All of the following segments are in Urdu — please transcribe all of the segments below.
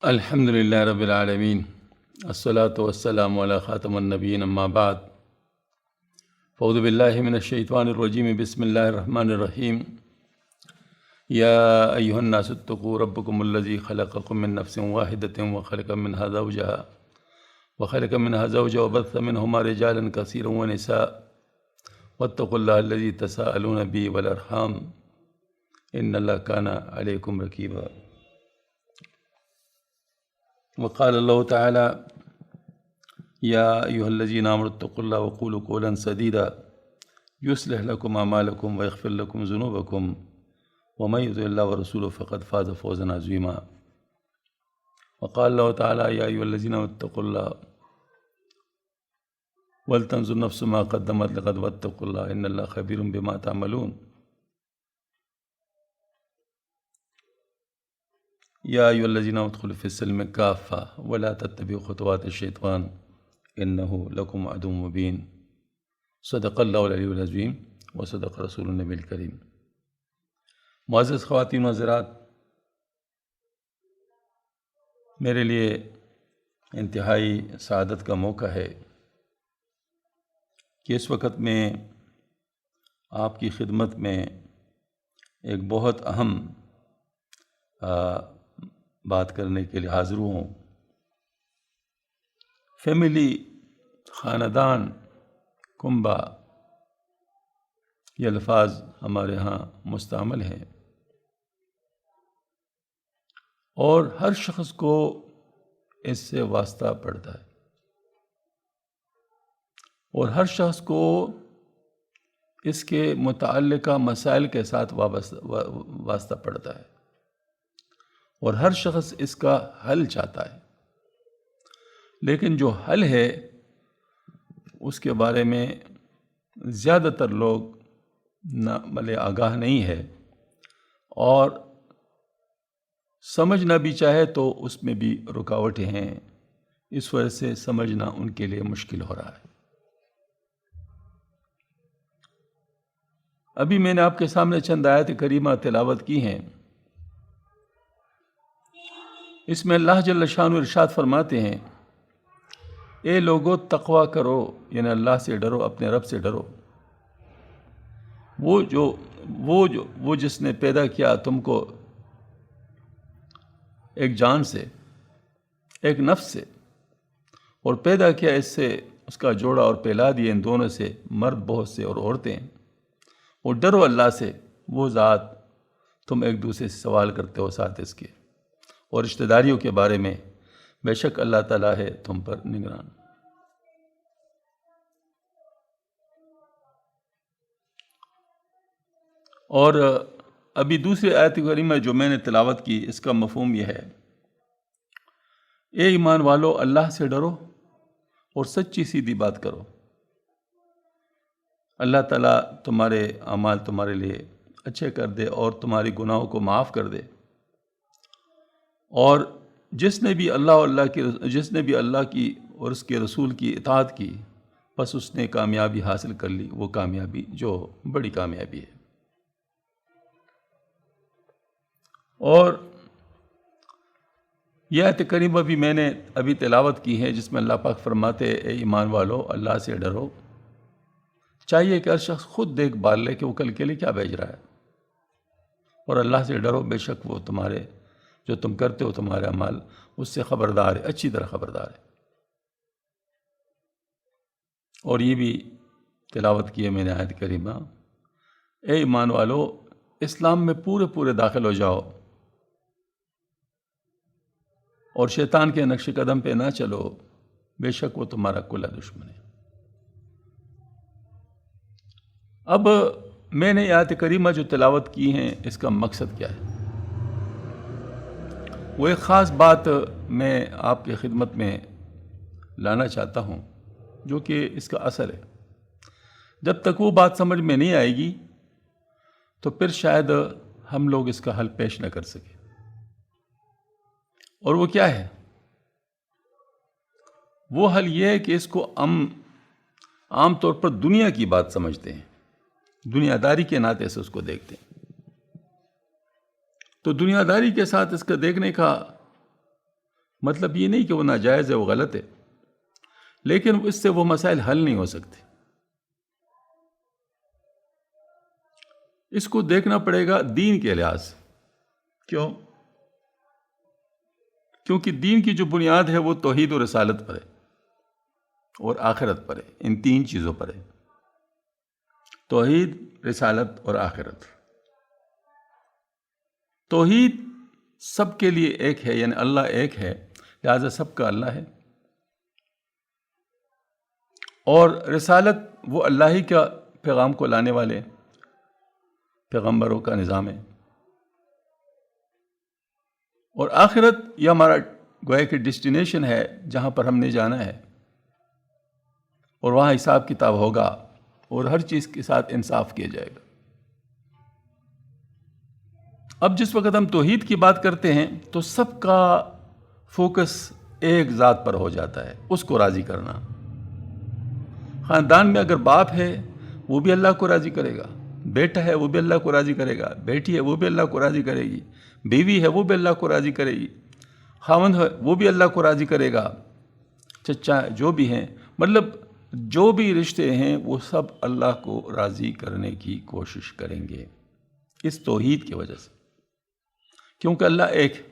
الحمد للہ رب العالمین الصلاۃ والسلام علی خاتم النبیین اما بعد فاعوذ باللہ من الشیطان الرجیم بسم اللہ الرحمن الرحیم یا ایھا الناس اتقوا ربکم الذی خلقکم من نفس واحدۃ وخلق منها زوجها وبث منہما رجالا کثیرا ونساء واتقوا اللہ الذی تساءلون به والارحام ان اللہ کان علیکم رقیبا۔ وقال اللہ تعالی یا ایھا الذین آمنوا اتقوا اللہ وقولوا قولا سدیدا یصلح لکم اعمالکم ویغفر لکم ذنوبکم ومن یطع اللہ ورسولہ فقد فاز فوزا عظیما۔ وقال اللہ تعالی یا ایھا الذین آمنوا اتقوا اللہ ولتنظر نفس ما قدمت لغد واتقوا اللہ ان اللہ خبیر بما تعملون۔ یا ایھا الذین آمنوا ادخلوا فی السلم کافۃ ولا تتبعوا خطوات الشیطان انہ لکم عدو مبین۔ صدق اللہ العلی العظیم وصدق رسول النبی الکریم۔ معزز خواتین و حضرات، میرے لیے انتہائی سعادت کا موقع ہے کہ اس وقت میں آپ کی خدمت میں ایک بہت اہم بات کرنے کے لیے حاضر ہوں۔ فیملی، خاندان، کنبہ، یہ الفاظ ہمارے ہاں مستعمل ہیں، اور ہر شخص کو اس سے واسطہ پڑتا ہے، اور ہر شخص کو اس کے متعلقہ مسائل کے ساتھ واسطہ پڑتا ہے، اور ہر شخص اس کا حل چاہتا ہے، لیکن جو حل ہے اس کے بارے میں زیادہ تر لوگ بھلے آگاہ نہیں ہے، اور سمجھنا بھی چاہے تو اس میں بھی رکاوٹیں ہیں، اس وجہ سے سمجھنا ان کے لیے مشکل ہو رہا ہے۔ ابھی میں نے آپ کے سامنے چند آیات کریمہ تلاوت کی ہیں۔ اس میں اللہ جل شانہ ارشاد فرماتے ہیں، اے لوگو تقوی کرو، یعنی اللہ سے ڈرو، اپنے رب سے ڈرو، وہ جس نے پیدا کیا تم کو ایک جان سے، ایک نفس سے، اور پیدا کیا اس سے اس کا جوڑا، اور پھیلا دیے ان دونوں سے مرد بہت سے اور عورتیں، اور ڈرو اللہ سے، وہ ذات تم ایک دوسرے سے سوال کرتے ہو ساتھ اس کے، اور رشتہ داریوں کے بارے میں بے شک اللہ تعالیٰ ہے تم پر نگران۔ اور ابھی دوسری آیت کریمہ جو میں نے تلاوت کی، اس کا مفہوم یہ ہے، اے ایمان والو اللہ سے ڈرو اور سچی سیدھی بات کرو، اللہ تعالیٰ تمہارے اعمال تمہارے لیے اچھے کر دے اور تمہاری گناہوں کو معاف کر دے، اور جس نے بھی اللہ کی اور اس کے رسول کی اطاعت کی، بس اس نے کامیابی حاصل کر لی، وہ کامیابی جو بڑی کامیابی ہے۔ اور یہ آیت کریمہ بھی میں نے ابھی تلاوت کی ہے، جس میں اللہ پاک فرماتے اے ایمان والو اللہ سے ڈرو۔ چاہیے کہ ہر شخص خود دیکھ بھال لے کہ وہ کل کے لیے کیا بھیج رہا ہے، اور اللہ سے ڈرو، بے شک وہ تمہارے جو تم کرتے ہو تمہارے اعمال اس سے خبردار ہے، اچھی طرح خبردار ہے۔ اور یہ بھی تلاوت کی ہے میں نے آیت کریمہ، اے ایمان والو اسلام میں پورے داخل ہو جاؤ، اور شیطان کے نقش قدم پہ نہ چلو، بے شک وہ تمہارا کھلا دشمن ہے۔ اب میں نے آیت کریمہ جو تلاوت کی ہیں، اس کا مقصد کیا ہے؟ وہ ایک خاص بات میں آپ کی خدمت میں لانا چاہتا ہوں، جو کہ اس کا اثر ہے۔ جب تک وہ بات سمجھ میں نہیں آئے گی تو پھر شاید ہم لوگ اس کا حل پیش نہ کر سکیں۔ اور وہ کیا ہے؟ وہ حل یہ ہے کہ اس کو عام طور پر دنیا کی بات سمجھتے ہیں، دنیا داری کے ناطے سے اس کو دیکھتے ہیں۔ تو دنیا داری کے ساتھ اس کا دیکھنے کا مطلب یہ نہیں کہ وہ ناجائز ہے، وہ غلط ہے، لیکن اس سے وہ مسائل حل نہیں ہو سکتے. اس کو دیکھنا پڑے گا دین کے لحاظ سے. کیوں؟ کیونکہ دین کی جو بنیاد ہے وہ توحید و رسالت پر ہے اور آخرت پر ہے. ان تین چیزوں پر ہے: توحید، رسالت اور آخرت. توحید سب کے لیے ایک ہے، یعنی اللہ ایک ہے، لہذا سب کا اللہ ہے. اور رسالت وہ اللہ ہی کا پیغام کو لانے والے پیغمبروں کا نظام ہے. اور آخرت یہ ہمارا گویا کہ ڈیسٹینیشن ہے، جہاں پر ہم نے جانا ہے، اور وہاں حساب کتاب ہوگا اور ہر چیز کے ساتھ انصاف کیا جائے گا. اب جس وقت ہم توحید کی بات کرتے ہیں تو سب کا فوکس ایک ذات پر ہو جاتا ہے، اس کو راضی کرنا. خاندان میں اگر باپ ہے وہ بھی اللہ کو راضی کرے گا، بیٹا ہے وہ بھی اللہ کو راضی کرے گا، بیٹی ہے وہ بھی اللہ کو راضی کرے گی، بیوی ہے وہ بھی اللہ کو راضی کرے گی، خاوند ہے وہ بھی اللہ کو راضی کرے گا، چچا جو بھی ہیں، مطلب جو بھی رشتے ہیں وہ سب اللہ کو راضی کرنے کی کوشش کریں گے اس توحید کی وجہ سے، کیونکہ اللہ ایک ہے.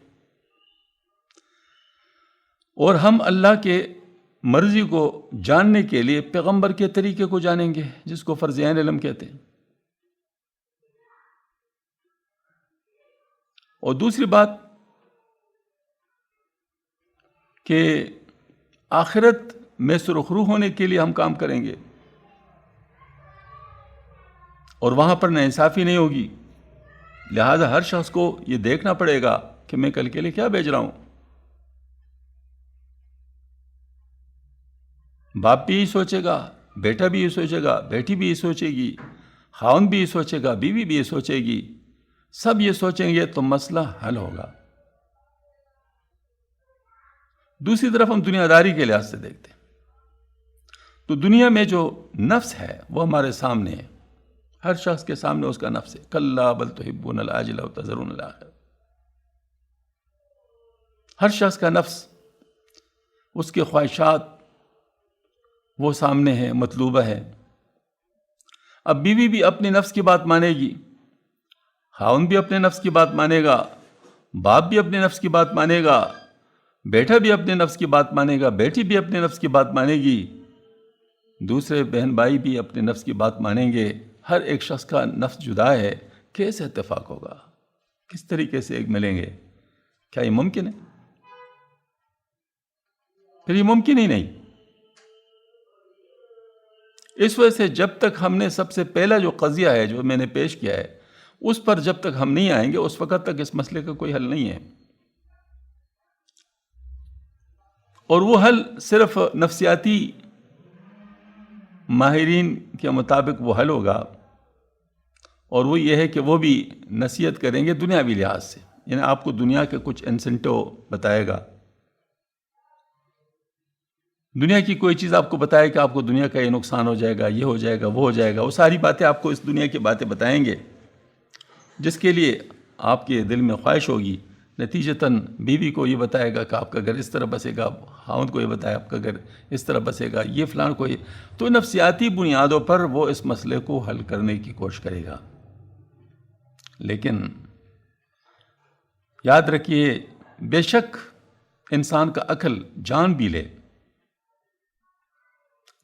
اور ہم اللہ کے مرضی کو جاننے کے لیے پیغمبر کے طریقے کو جانیں گے، جس کو فرض عین علم کہتے ہیں. اور دوسری بات کہ آخرت میں سرخرو ہونے کے لیے ہم کام کریں گے، اور وہاں پر ناانصافی نہیں ہوگی. لہذا ہر شخص کو یہ دیکھنا پڑے گا کہ میں کل کے لیے کیا بھیج رہا ہوں. باپ بھی یہ سوچے گا، بیٹا بھی یہ سوچے گا، بیٹی بھی یہ سوچے گی، خاوند بھی یہ سوچے گا، بیوی بھی یہ سوچے گی. سب یہ سوچیں گے تو مسئلہ حل ہوگا. دوسری طرف ہم دنیا داری کے لحاظ سے دیکھتے ہیں تو دنیا میں جو نفس ہے وہ ہمارے سامنے ہے. ہر شخص کے سامنے اس کا نفس ہے. کلا بل تحبون العاجلہ وتذرون الآخرہ. ہر شخص کا نفس، اس کے خواہشات وہ سامنے ہے، مطلوبہ ہے. اب بیوی بھی اپنے نفس کی بات مانے گی، خاوند بھی اپنے نفس کی بات مانے گا، باپ بھی اپنے نفس کی بات مانے گا، بیٹا بھی اپنے نفس کی بات مانے گا، بیٹی بھی اپنے نفس کی بات مانے گی، دوسرے بہن بھائی بھی اپنے نفس کی بات مانیں گے. ہر ایک شخص کا نفس جدا ہے. کیسے اتفاق ہوگا؟ کس طریقے سے ایک ملیں گے؟ کیا یہ ممکن ہے؟ پھر یہ ممکن ہی نہیں. اس وجہ سے جب تک ہم نے سب سے پہلا جو قضیہ ہے جو میں نے پیش کیا ہے اس پر جب تک ہم نہیں آئیں گے اس وقت تک اس مسئلے کا کوئی حل نہیں ہے. اور وہ حل صرف نفسیاتی ماہرین کے مطابق وہ حل ہوگا، اور وہ یہ ہے کہ وہ بھی نصیحت کریں گے دنیاوی لحاظ سے، یعنی آپ کو دنیا کے کچھ انسینٹو بتائے گا. دنیا کی کوئی چیز آپ کو بتائے کہ آپ کو دنیا کا یہ نقصان ہو جائے گا، یہ ہو جائے گا، وہ ہو جائے گا. وہ ساری باتیں آپ کو اس دنیا کی باتیں بتائیں گے جس کے لیے آپ کے دل میں خواہش ہوگی. نتیجتاً بیوی کو یہ بتائے گا کہ آپ کا گھر اس طرح بسے گا، خاوند کو یہ بتائے آپ کا گھر اس طرح بسے گا، یہ فلان کو یہ. تو نفسیاتی بنیادوں پر وہ اس مسئلے کو حل کرنے کی کوشش کرے گا. لیکن یاد رکھیے، بے شک انسان کا عقل جان بھی لے،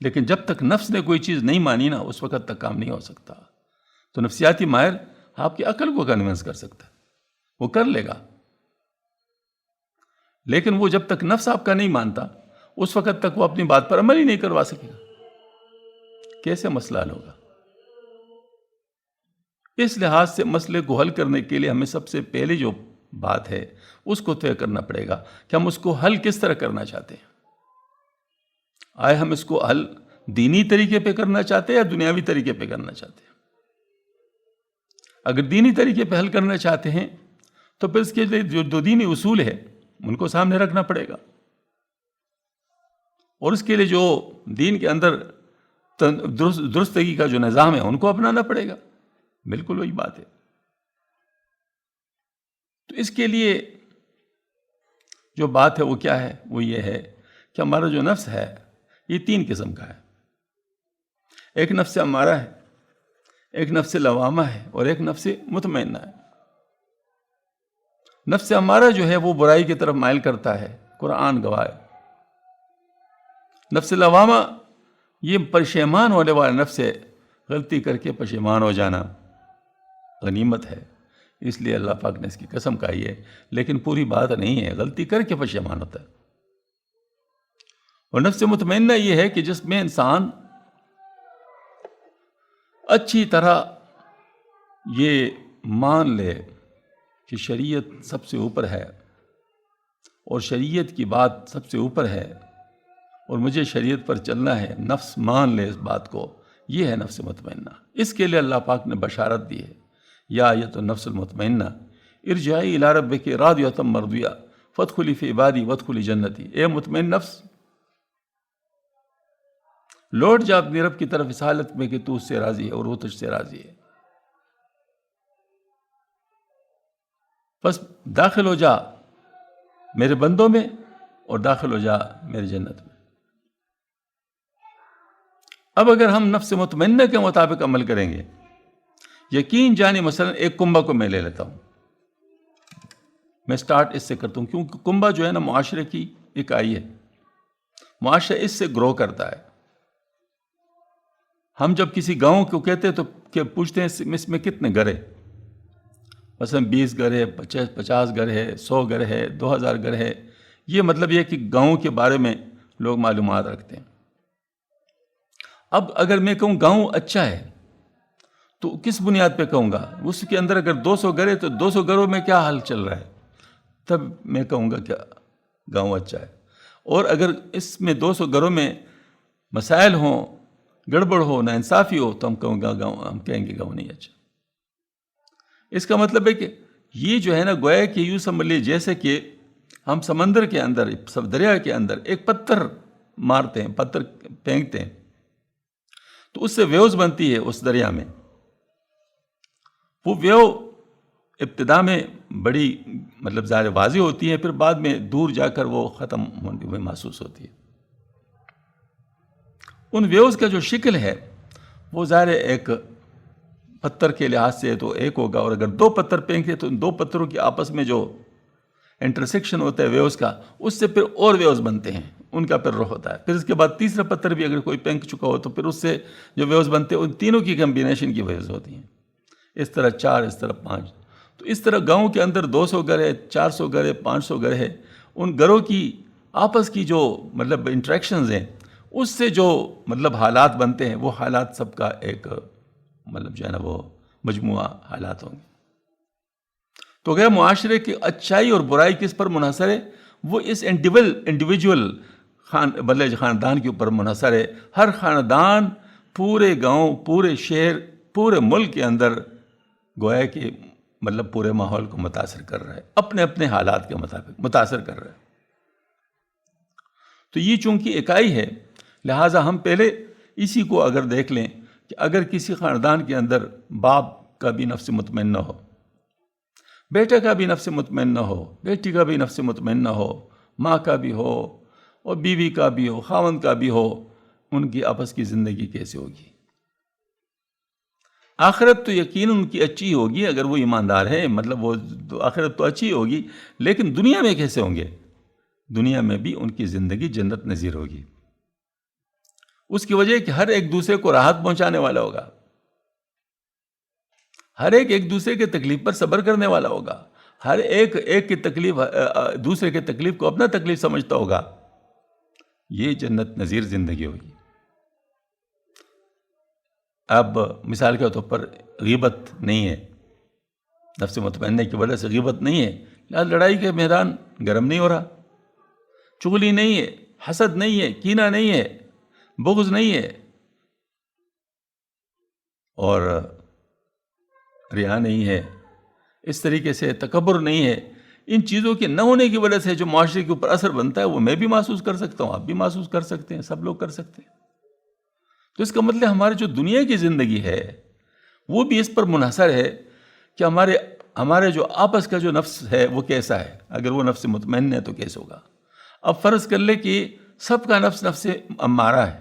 لیکن جب تک نفس نے کوئی چیز نہیں مانی نا اس وقت تک کام نہیں ہو سکتا. تو نفسیاتی ماہر آپ کی عقل کو کنونس کر سکتا ہے، وہ کر لے گا، لیکن وہ جب تک نفس آپ کا نہیں مانتا اس وقت تک وہ اپنی بات پر عمل ہی نہیں کروا سکے گا. کیسے مسئلہ حل ہوگا؟ اس لحاظ سے مسئلے کو حل کرنے کے لیے ہمیں سب سے پہلے جو بات ہے اس کو طے کرنا پڑے گا کہ ہم اس کو حل کس طرح کرنا چاہتے ہیں. آئے ہم اس کو حل دینی طریقے پہ کرنا چاہتے ہیں یا دنیاوی طریقے پہ کرنا چاہتے ہیں؟ اگر دینی طریقے پہ حل کرنا چاہتے ہیں تو پھر اس کے لیے جو دو دینی اصول ہے ان کو سامنے رکھنا پڑے گا، اور اس کے لیے جو دین کے اندر درستگی کا جو نظام ہے ان کو اپنانا پڑے گا. بالکل وہی بات ہے. تو اس کے لیے جو بات ہے وہ کیا ہے؟ وہ یہ ہے کہ ہمارا جو نفس ہے یہ 3 قسم کا ہے. ایک نفس امارہ ہے، ایک نفس لوامہ ہے، اور ایک نفس مطمئنہ ہے. نفس امارہ جو ہے وہ برائی کی طرف مائل کرتا ہے، قرآن گواہ ہے. نفس لوامہ یہ پشیمان ہونے والا نفس ہے، غلطی کر کے پشیمان ہو جانا غنیمت ہے، اس لیے اللہ پاک نے اس کی قسم کہی ہے. لیکن پوری بات نہیں ہے، غلطی کر کے پشیمان ہوتا ہے. اور نفس مطمئنہ یہ ہے کہ جس میں انسان اچھی طرح یہ مان لے کہ شریعت سب سے اوپر ہے اور شریعت کی بات سب سے اوپر ہے اور مجھے شریعت پر چلنا ہے. نفس مان لے اس بات کو، یہ ہے نفس مطمئنہ. اس کے لیے اللہ پاک نے بشارت دی ہے، یا ایتھا النفس المطمئنہ ارجعی الی ربک راضیۃ مرضیہ فادخلی فی عبادی وادخلی جنتی. اے مطمئن نفس، لوٹ جا اپنی رب کی طرف اس حالت میں کہ تو اس سے راضی ہے اور وہ تجھ سے راضی ہے. بس داخل ہو جا میرے بندوں میں اور داخل ہو جا میری جنت میں. اب اگر ہم نفس مطمئنہ کے مطابق عمل کریں گے، یقین جانی مثلا ایک کنبہ کو میں لے لیتا ہوں، میں سٹارٹ اس سے کرتا ہوں، کیونکہ کنبہ جو ہے نا معاشرے کی اکائی ہے، معاشرہ اس سے گرو کرتا ہے. ہم جب کسی گاؤں کو کہتے ہیں تو کہ پوچھتے ہیں اس میں کتنے گھر ہیں، مثلا 20 گھر ہے، 50 گھر ہے، 100 گھر ہے، 2000 گھر ہے. یہ مطلب یہ کہ گاؤں کے بارے میں لوگ معلومات رکھتے ہیں. اب اگر میں کہوں گاؤں اچھا ہے تو کس بنیاد پہ کہوں گا؟ اس کے اندر اگر 200 گھر ہے تو 200 گھروں میں کیا حال چل رہا ہے، تب میں کہوں گا کہ گاؤں اچھا ہے. اور اگر اس میں 200 گھروں میں مسائل ہوں، گڑبڑ ہو، ناانصافی ہو، تو ہم کہیں گے گاؤں نہیں اچھا. اس کا مطلب ہے کہ یہ جو ہے نا گویا کہ یوں سمجھ لیے جیسے کہ ہم سمندر کے اندر، دریا کے اندر ایک پتھر مارتے ہیں، پتھر پھینکتے ہیں تو اس سے ویوز بنتی ہے اس دریا میں. وہ ویو ابتدا میں بڑی مطلب ظاہر واضح ہوتی ہے، پھر بعد میں دور جا کر وہ ختم ہونے میں محسوس ہوتی ہے. ان ویوز کا جو شکل ہے وہ ظاہر ایک پتھر کے لحاظ سے تو ایک ہوگا، اور اگر 2 پتھر پھینکے تو ان 2 پتھروں کے آپس میں جو انٹرسیکشن ہوتا ہے ویوز کا، اس سے پھر اور ویوز بنتے ہیں، ان کا پھر رخ ہوتا ہے. پھر اس کے بعد تیسرا پتھر بھی اگر کوئی پھینک چکا ہو تو پھر اس سے جو ویوز بنتے ہیں ان تینوں کی کمبینیشن کی ویوز ہوتی ہیں. اس طرح 4، اس طرح 5. تو اس طرح گاؤں کے اندر 200 گھر ہے، 400 گھر ہے، 500 گھر ہے. ان گھروں کی آپس کی جو مطلب انٹریکشنز ہیں، اس سے جو مطلب حالات بنتے ہیں، وہ حالات سب کا ایک مطلب جو ہے نا وہ مجموعہ حالات ہوں گے. تو گیا معاشرے کی اچھائی اور برائی کس پر منحصر ہے؟ وہ اس انڈیویجول خاندان کے اوپر منحصر ہے. ہر خاندان پورے گاؤں، پورے شہر، پورے ملک کے اندر گویا کہ مطلب پورے ماحول کو متاثر کر رہا ہے، اپنے اپنے حالات کے مطابق متاثر کر رہا ہے. تو یہ چونکہ اکائی ہے، لہٰذا ہم پہلے اسی کو اگر دیکھ لیں کہ اگر کسی خاندان کے اندر باپ کا بھی نفس مطمئن نہ ہو، بیٹے کا بھی نفس مطمئن نہ ہو، بیٹی کا بھی نفس مطمئن نہ ہو، ماں کا بھی ہو اور بیوی کا بھی ہو، خاوند کا بھی ہو، ان کی آپس کی زندگی کیسے ہوگی؟ آخرت تو یقین ان کی اچھی ہوگی اگر وہ ایماندار ہے، مطلب وہ آخرت تو اچھی ہوگی، لیکن دنیا میں کیسے ہوں گے؟ دنیا میں بھی ان کی زندگی جنت نظیر ہوگی. اس کی وجہ کہ ہر ایک دوسرے کو راحت پہنچانے والا ہوگا، ہر ایک دوسرے کے تکلیف پر صبر کرنے والا ہوگا، ہر ایک کی تکلیف دوسرے کے تکلیف کو اپنا تکلیف سمجھتا ہوگا. یہ جنت نظیر زندگی ہوگی. اب مثال کے طور پر غیبت نہیں ہے، نفس مطمئنہ کی وجہ سے غیبت نہیں ہے، لڑائی کے میدان گرم نہیں ہو رہا، چغلی نہیں ہے، حسد نہیں ہے، کینہ نہیں ہے، بغض نہیں ہے، اور ریا نہیں ہے، اس طریقے سے تکبر نہیں ہے. ان چیزوں کے نہ ہونے کی وجہ سے جو معاشرے کے اوپر اثر بنتا ہے وہ میں بھی محسوس کر سکتا ہوں، آپ بھی محسوس کر سکتے ہیں، سب لوگ کر سکتے ہیں. تو اس کا مطلب ہماری جو دنیا کی زندگی ہے وہ بھی اس پر منحصر ہے کہ ہمارے ہمارے جو آپس کا جو نفس ہے وہ کیسا ہے. اگر وہ نفس مطمئن ہے تو کیسے ہوگا؟ اب فرض کر لے کہ سب کا نفس نفس امارہ ہے.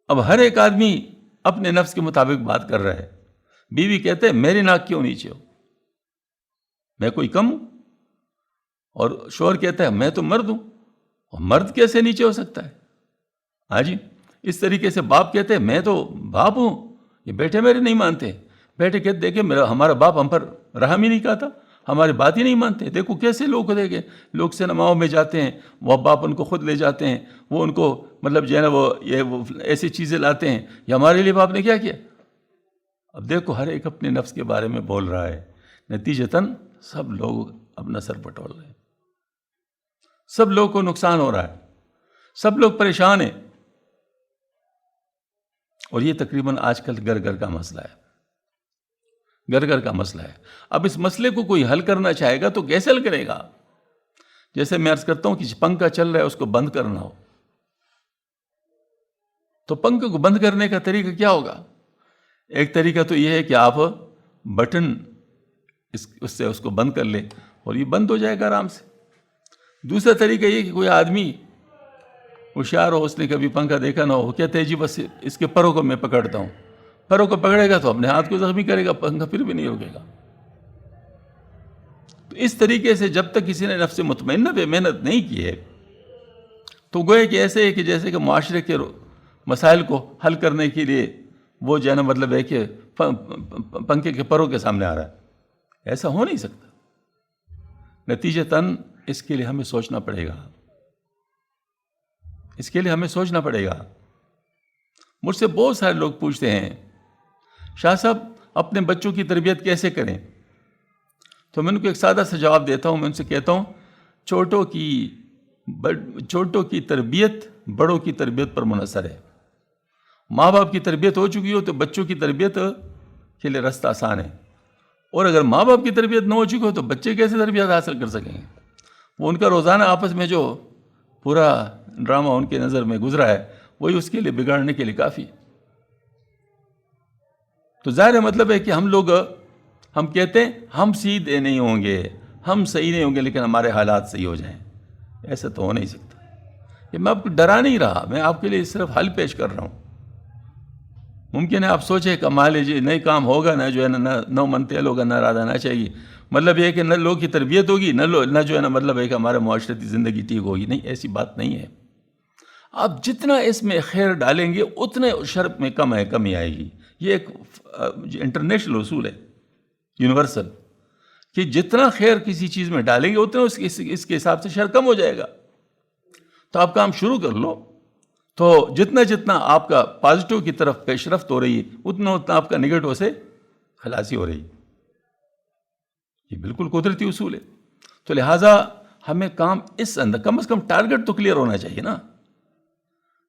اب ہر ایک آدمی اپنے نفس کے مطابق بات کر رہا ہے. بیوی کہتے ہیں میری ناک کیوں نیچے ہو، میں کوئی کم ہوں؟ اور شوہر کہتا ہے میں تو مرد ہوں. اور مرد کیسے نیچے ہو سکتا ہے؟ ہاں جی. اس طریقے سے باپ کہتے ہیں میں تو باپ ہوں، یہ بیٹے میرے نہیں مانتے. بیٹے کہتے دیکھیں ہمارا باپ ہم پر رحم ہی نہیں کہتا، ہماری بات ہی نہیں مانتے. دیکھو کیسے لوگ دیکھیں، لوگ سینماؤں میں جاتے ہیں، وہ باپ ان کو خود لے جاتے ہیں، وہ ان کو مطلب جو ہے نا وہ ایسی چیزیں لاتے ہیں. یہ ہمارے لیے باپ نے کیا کیا؟ اب دیکھو ہر ایک اپنے نفس کے بارے میں بول رہا ہے. نتیجتاً سب لوگ اپنا سر پٹول رہے ہیں، سب لوگوں کو نقصان ہو رہا ہے، سب لوگ پریشان ہیں. اور یہ تقریباً آج کل گھر گھر کا مسئلہ ہے، گھر گھر کا مسئلہ ہے. اب اس مسئلے کو کوئی حل کرنا چاہے گا تو کیسے حل کرے گا؟ جیسے میں عرض کرتا ہوں کہ پنکھا چل رہا ہے اس کو بند کرنا ہو تو پنکھے کو بند کرنے کا طریقہ کیا ہوگا؟ ایک طریقہ تو یہ ہے کہ آپ بٹن اس سے اس کو بند کر لیں اور یہ بند ہو جائے گا آرام سے. دوسرا طریقہ یہ کہ کوئی آدمی ہوشیار ہو، اس نے کبھی پنکھا دیکھا نہ ہو، وہ کہتے ہیں جی بس اس کے پروں کو میں پکڑتا ہوں. پروں کو پکڑے گا تو اپنے ہاتھ کو زخمی کرے گا، پنکھا پھر بھی نہیں رکے گا. تو اس طریقے سے جب تک کسی نے نفس مطمئنہ پہ محنت نہیں کی ہے تو گویا کہ ایسے ہے کہ جیسے کہ معاشرے کے مسائل کو حل کرنے کے لیے وہ جو ہے نا مطلب ہے کہ پنکھے کے پروں کے سامنے آ رہا ہے. ایسا ہو نہیں سکتا. نتیجتاً اس کے لیے ہمیں سوچنا پڑے گا، اس کے لیے ہمیں سوچنا پڑے گا. مجھ سے بہت سارے لوگ پوچھتے ہیں شاہ صاحب اپنے بچوں کی تربیت کیسے کریں؟ تو میں ان کو ایک سادہ سا جواب دیتا ہوں. میں ان سے کہتا ہوں چھوٹوں کی تربیت بڑوں کی تربیت پر منحصر ہے. ماں باپ کی تربیت ہو چکی ہو تو بچوں کی تربیت کے لیے راستہ آسان ہے، اور اگر ماں باپ کی تربیت نہ ہو چکی ہو تو بچے کیسے تربیت حاصل کر سکیں گے؟ وہ ان کا روزانہ آپس میں جو پورا ڈرامہ ان کے نظر میں گزرا ہے وہی اس کے لیے بگاڑنے کے لیے کافی. تو ظاہر مطلب ہے کہ ہم کہتے ہیں ہم سیدھے نہیں ہوں گے، ہم صحیح نہیں ہوں گے، لیکن ہمارے حالات صحیح ہو جائیں. ایسا تو ہو نہیں سکتا. یہ میں آپ کو ڈرا نہیں رہا، میں آپ کے لیے صرف حل پیش کر رہا ہوں. ممکن ہے آپ سوچیں کہ مان لیجیے نہیں کام ہوگا، نہ جو ہے نہ منتقل ہوگا، نہ ارادہ نہ چاہیے. مطلب یہ ہے کہ نہ لوگ کی تربیت ہوگی، نہ جو ہے نا مطلب ہے کہ ہمارے معاشرتی زندگی ٹھیک ہوگی. نہیں، ایسی بات نہیں ہے. آپ جتنا اس میں خیر ڈالیں گے اتنے شر میں کمی آئے گی. یہ ایک انٹرنیشنل اصول ہے، یونیورسل، کہ جتنا خیر کسی چیز میں ڈالیں گے اتنا اس کے حساب سے شر کم ہو جائے گا. تو آپ کام شروع کر لو، تو جتنا آپ کا پازیٹیو کی طرف پیش رفت ہو رہی ہے اتنا آپ کا نگیٹو سے خلاصی ہو رہی ہے. یہ بالکل قدرتی اصول ہے. تو لہٰذا ہمیں کام اس اندر کم از کم ٹارگٹ تو کلیئر ہونا چاہیے نا.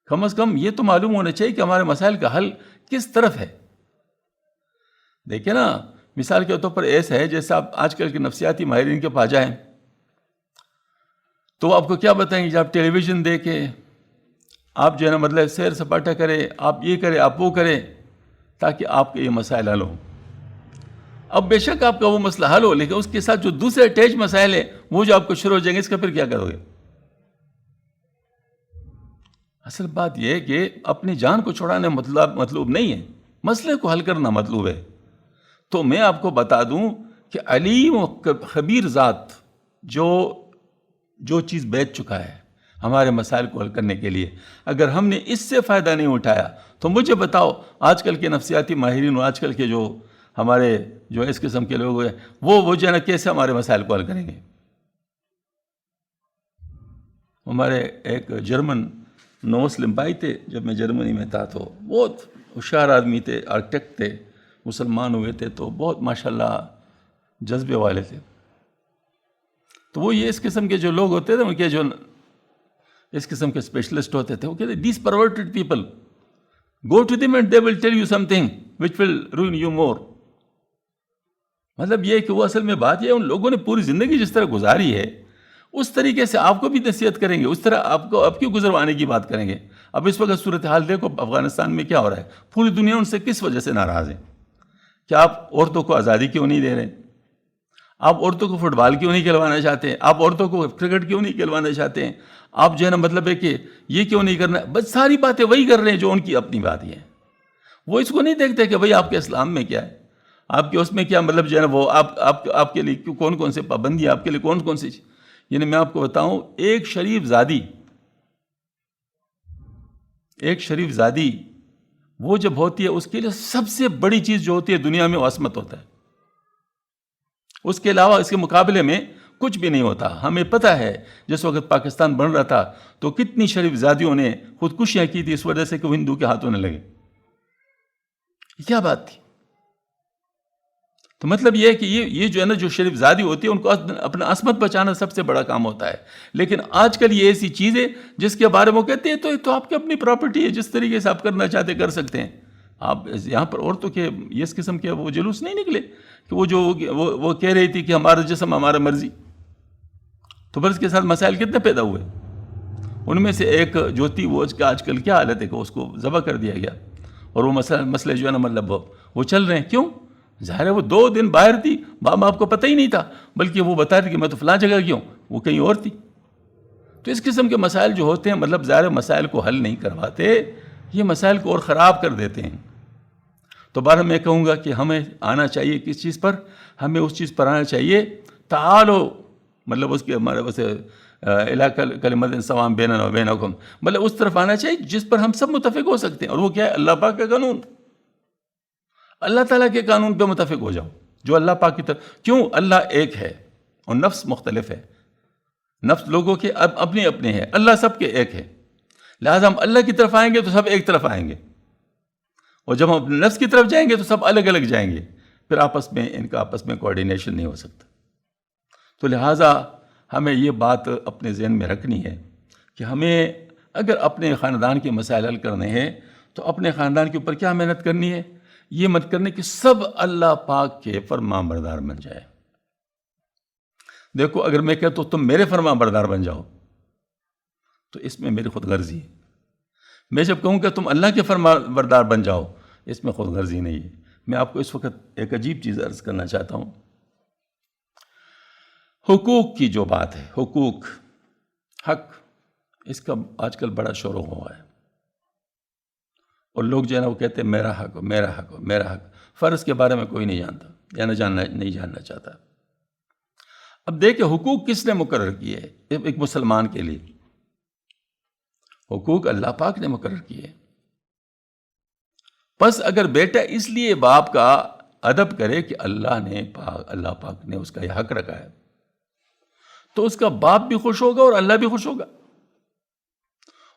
کم از کم یہ تو معلوم ہونا چاہیے کہ ہمارے مسائل کا حل کس طرف ہے. دیکھیں نا، مثال کے طور پر ایسا ہے جیسے آپ آج کل کے نفسیاتی ماہرین کے پاس جائیں تو آپ کو کیا بتائیں گے؟ جب آپ ٹیلی ویژن دیکھیں، آپ جو ہے نا مطلب سیر سپاٹا کریں، آپ یہ کریں، آپ وہ کریں تاکہ آپ کے یہ مسائل حل ہوں. اب بے شک آپ کا وہ مسئلہ حل ہو، لیکن اس کے ساتھ جو دوسرے اٹیچ مسائل ہیں وہ جو آپ کو شروع ہو جائیں گے، اس کا پھر کیا کرو گے؟ اصل بات یہ ہے کہ اپنی جان کو چھوڑانا مطلوب نہیں ہے، مسئلے کو حل کرنا مطلوب ہے. تو میں آپ کو بتا دوں کہ علیم و خبیر ذات جو چیز بیچ چکا ہے ہمارے مسائل کو حل کرنے کے لیے، اگر ہم نے اس سے فائدہ نہیں اٹھایا تو مجھے بتاؤ آج کل کے نفسیاتی ماہرین اور آج کل کے جو ہمارے جو اس قسم کے لوگ ہیں وہ جو ہے نا کیسے ہمارے مسائل کو حل کریں گے؟ ہمارے ایک جرمن نو مسلم بھائی تھے، جب میں جرمنی میں تھا تو بہت ہوشیار آدمی تھے، آرکیٹیکٹ تھے، مسلمان ہوئے تھے تو بہت ماشاءاللہ جذبے والے تھے. تو وہ یہ اس قسم کے جو لوگ ہوتے تھے، ان کے جو اس قسم کے اسپیشلسٹ ہوتے تھے، وہ کہتے ہیں these perverted people go to them and they will tell you something which will ruin you مور. مطلب یہ کہ وہ اصل میں بات یہ ہے، ان لوگوں نے پوری زندگی جس طرح گزاری ہے اس طریقے سے آپ کو بھی نصیحت کریں گے، اس طرح آپ کی گزروانے کی بات کریں گے. اب اس وقت صورتحال دیکھو افغانستان میں کیا ہو رہا ہے، پوری دنیا ان سے کس وجہ سے ناراض ہے؟ کہ آپ عورتوں کو آزادی کیوں نہیں دے رہے؟ آپ عورتوں کو فٹ بال کیوں نہیں کھلوانا چاہتے ہیں؟ آپ عورتوں کو کرکٹ کیوں نہیں کھلوانا چاہتے ہیں؟ آپ جو ہے نا مطلب ہے کہ یہ کیوں نہیں کرنا؟ بس ساری باتیں وہی کر رہے ہیں جو ان کی اپنی بات ہیں. وہ اس کو نہیں دیکھتے کہ بھئی آپ کے اسلام میں کیا ہے، آپ کے اس میں کیا مطلب جو ہے نا وہ آپ کے لیے کون کون سے پابندی، آپ کے لیے کون کون سی. یعنی میں آپ کو بتاؤں، ایک شریف زادی وہ جب ہوتی ہے، اس کے لیے سب سے بڑی چیز جو ہوتی ہے دنیا میں وہ عصمت ہوتا ہے. اس کے علاوہ اس کے مقابلے میں کچھ بھی نہیں ہوتا. ہمیں پتہ ہے جس وقت پاکستان بن رہا تھا تو کتنی شریف زادیوں نے خودکشیاں کی تھی اس وجہ سے کہ وہ ہندو کے ہاتھوں نہ لگے. کیا بات تھی؟ تو مطلب یہ ہے کہ یہ جو ہے نا جو شریف زادی ہوتی ہے ان کو اپنا عصمت بچانا سب سے بڑا کام ہوتا ہے. لیکن آج کل یہ ایسی چیز ہے جس کے بارے میں وہ کہتے ہیں تو آپ کی اپنی پراپرٹی ہے، جس طریقے سے آپ کرنا چاہتے کر سکتے ہیں. آپ یہاں پر عورتوں کے اس قسم کے وہ جلوس نہیں نکلے کہ وہ کہہ رہی تھی کہ ہمارا جسم ہمارا مرضی. تو پھر اس کے ساتھ مسائل کتنے پیدا ہوئے. ان میں سے ایک جو تھی وہ آج کل کیا حالت ہے کہ اس کو ذبح کر دیا گیا، اور وہ مسئلے جو ہے نا مطلب وہ چل رہے ہیں. کیوں؟ ظاہر ہے وہ 2 دن باہر تھی، باپ کو پتہ ہی نہیں تھا، بلکہ وہ بتا رہی کہ میں تو فلاں جگہ گیا ہوں، وہ کہیں اور تھی. تو اس قسم کے مسائل جو ہوتے ہیں مطلب ظاہر مسائل کو حل نہیں کرواتے، یہ مسائل کو اور خراب کر دیتے ہیں. تو بارہ میں کہوں گا کہ ہمیں آنا چاہیے کس چیز پر؟ ہمیں اس چیز پر آنا چاہیے تعالو، مطلب اس کے ہمارے ویسے کلمۃ سواء بیننا و بینکم، مطلب اس طرف آنا چاہیے جس پر ہم سب متفق ہو سکتے ہیں. اور وہ کیا ہے؟ اللہ پاک کا قانون. اللہ تعالیٰ کے قانون پہ متفق ہو جاؤ جو اللہ پاک کی طرف. کیوں؟ اللہ ایک ہے اور نفس مختلف ہے. نفس لوگوں کے اپنے اپنے ہیں، اللہ سب کے ایک ہے. لہٰذا ہم اللہ کی طرف آئیں گے تو سب ایک طرف آئیں گے، اور جب ہم اپنے نفس کی طرف جائیں گے تو سب الگ الگ جائیں گے. پھر ان کا آپس میں کوآرڈینیشن نہیں ہو سکتا. تو لہٰذا ہمیں یہ بات اپنے ذہن میں رکھنی ہے کہ ہمیں اگر اپنے خاندان کے مسائل حل کرنے ہیں تو اپنے خاندان کے اوپر کیا محنت کرنی ہے؟ یہ مت کرنے کہ سب اللہ پاک کے فرمان بردار بن جائے. دیکھو اگر میں کہتا ہوں تم میرے فرمان بردار بن جاؤ تو اس میں میری خود غرضی ہے. میں جب کہوں کہ تم اللہ کے فرمان بردار بن جاؤ، اس میں خود غرضی نہیں ہے. میں آپ کو اس وقت ایک عجیب چیز عرض کرنا چاہتا ہوں. حقوق کی جو بات ہے، حق، اس کا آج کل بڑا شور ہوا ہے، اور لوگ جو ہے نا وہ کہتے ہیں میرا حق، میرا حق، میرا حق. فرض کے بارے میں کوئی نہیں جانتا یا نہیں جاننا چاہتا. اب دیکھیں حقوق کس نے مقرر کیے ہیں ایک مسلمان کے لیے؟ حقوق اللہ پاک نے مقرر کیے. بس اگر بیٹا اس لیے باپ کا ادب کرے کہ اللہ پاک نے اس کا یہ حق رکھا ہے، تو اس کا باپ بھی خوش ہوگا اور اللہ بھی خوش ہوگا.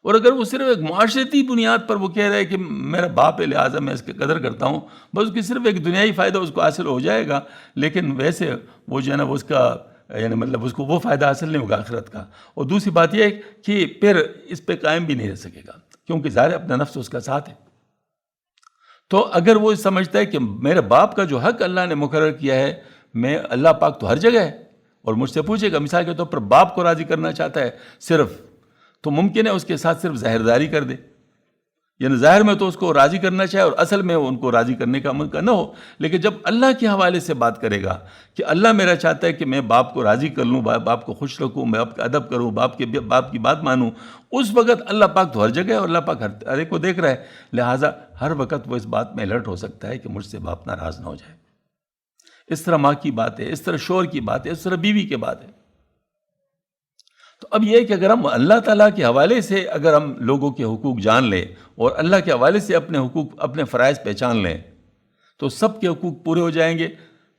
اور اگر وہ صرف ایک معاشرتی بنیاد پر وہ کہہ رہا ہے کہ میرا باپ ہے لہٰذا میں اس کی قدر کرتا ہوں، بس اس کی صرف ایک دنیائی فائدہ اس کو حاصل ہو جائے گا، لیکن ویسے وہ جو ہے نا وہ اس کا یعنی مطلب اس کو وہ فائدہ حاصل نہیں ہوگا آخرت کا. اور دوسری بات یہ ہے کہ پھر اس پہ قائم بھی نہیں رہ سکے گا، کیونکہ ظاہر اپنا نفس اس کا ساتھ ہے. تو اگر وہ سمجھتا ہے کہ میرے باپ کا جو حق اللہ نے مقرر کیا ہے، میں اللہ پاک تو ہر جگہ ہے اور مجھ سے پوچھے گا، مثال کے طور پر باپ کو راضی کرنا چاہتا ہے صرف، تو ممکن ہے اس کے ساتھ صرف ظاہرداری کر دے. یعنی ظاہر میں تو اس کو راضی کرنا چاہے اور اصل میں ان کو راضی کرنے کا موقع نہ ہو. لیکن جب اللہ کے حوالے سے بات کرے گا کہ اللہ میرا چاہتا ہے کہ میں باپ کو راضی کر لوں، باپ کو خوش رکھوں، میں باپ کا ادب کروں، باپ کی بات مانوں، اس وقت اللہ پاک تو ہر جگہ ہے اور اللہ پاک ہر ایک کو دیکھ رہا ہے. لہٰذا ہر وقت وہ اس بات میں الرٹ ہو سکتا ہے کہ مجھ سے باپ ناراض نہ ہو جائے. اس طرح ماں کی بات ہے، اس طرح شوہر کی بات ہے، اس طرح بیوی کی بات ہے. تو اب یہ ہے کہ اگر ہم اللہ تعالیٰ کے حوالے سے اگر ہم لوگوں کے حقوق جان لیں اور اللہ کے حوالے سے اپنے حقوق، اپنے فرائض پہچان لیں، تو سب کے حقوق پورے ہو جائیں گے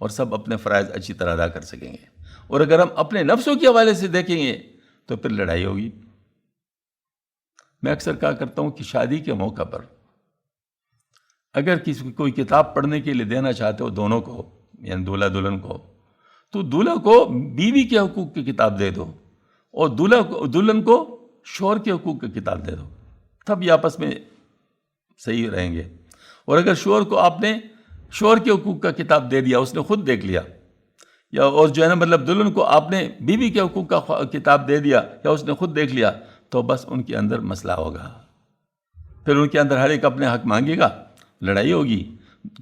اور سب اپنے فرائض اچھی طرح ادا کر سکیں گے. اور اگر ہم اپنے نفسوں کے حوالے سے دیکھیں گے تو پھر لڑائی ہوگی. میں اکثر کہا کرتا ہوں کہ شادی کے موقع پر اگر کوئی کتاب پڑھنے کے لیے دینا چاہتے ہو دونوں کو، یعنی دولہا دلہن کو، تو دولہا کو بیوی کے حقوق کی کتاب دے دو اور دلہن کو شوہر کے حقوق کی کتاب دے دو، تب یہ آپس میں صحیح رہیں گے. اور اگر شوہر کو آپ نے شوہر کے حقوق کا کتاب دے دیا، اس نے خود دیکھ لیا، یا اور جو ہے نا مطلب دلہن کو آپ نے بیوی کے حقوق کا کتاب دے دیا یا اس نے خود دیکھ لیا، تو بس ان کے اندر مسئلہ ہوگا. پھر ان کے اندر ہر ایک اپنے حق مانگے گا، لڑائی ہوگی.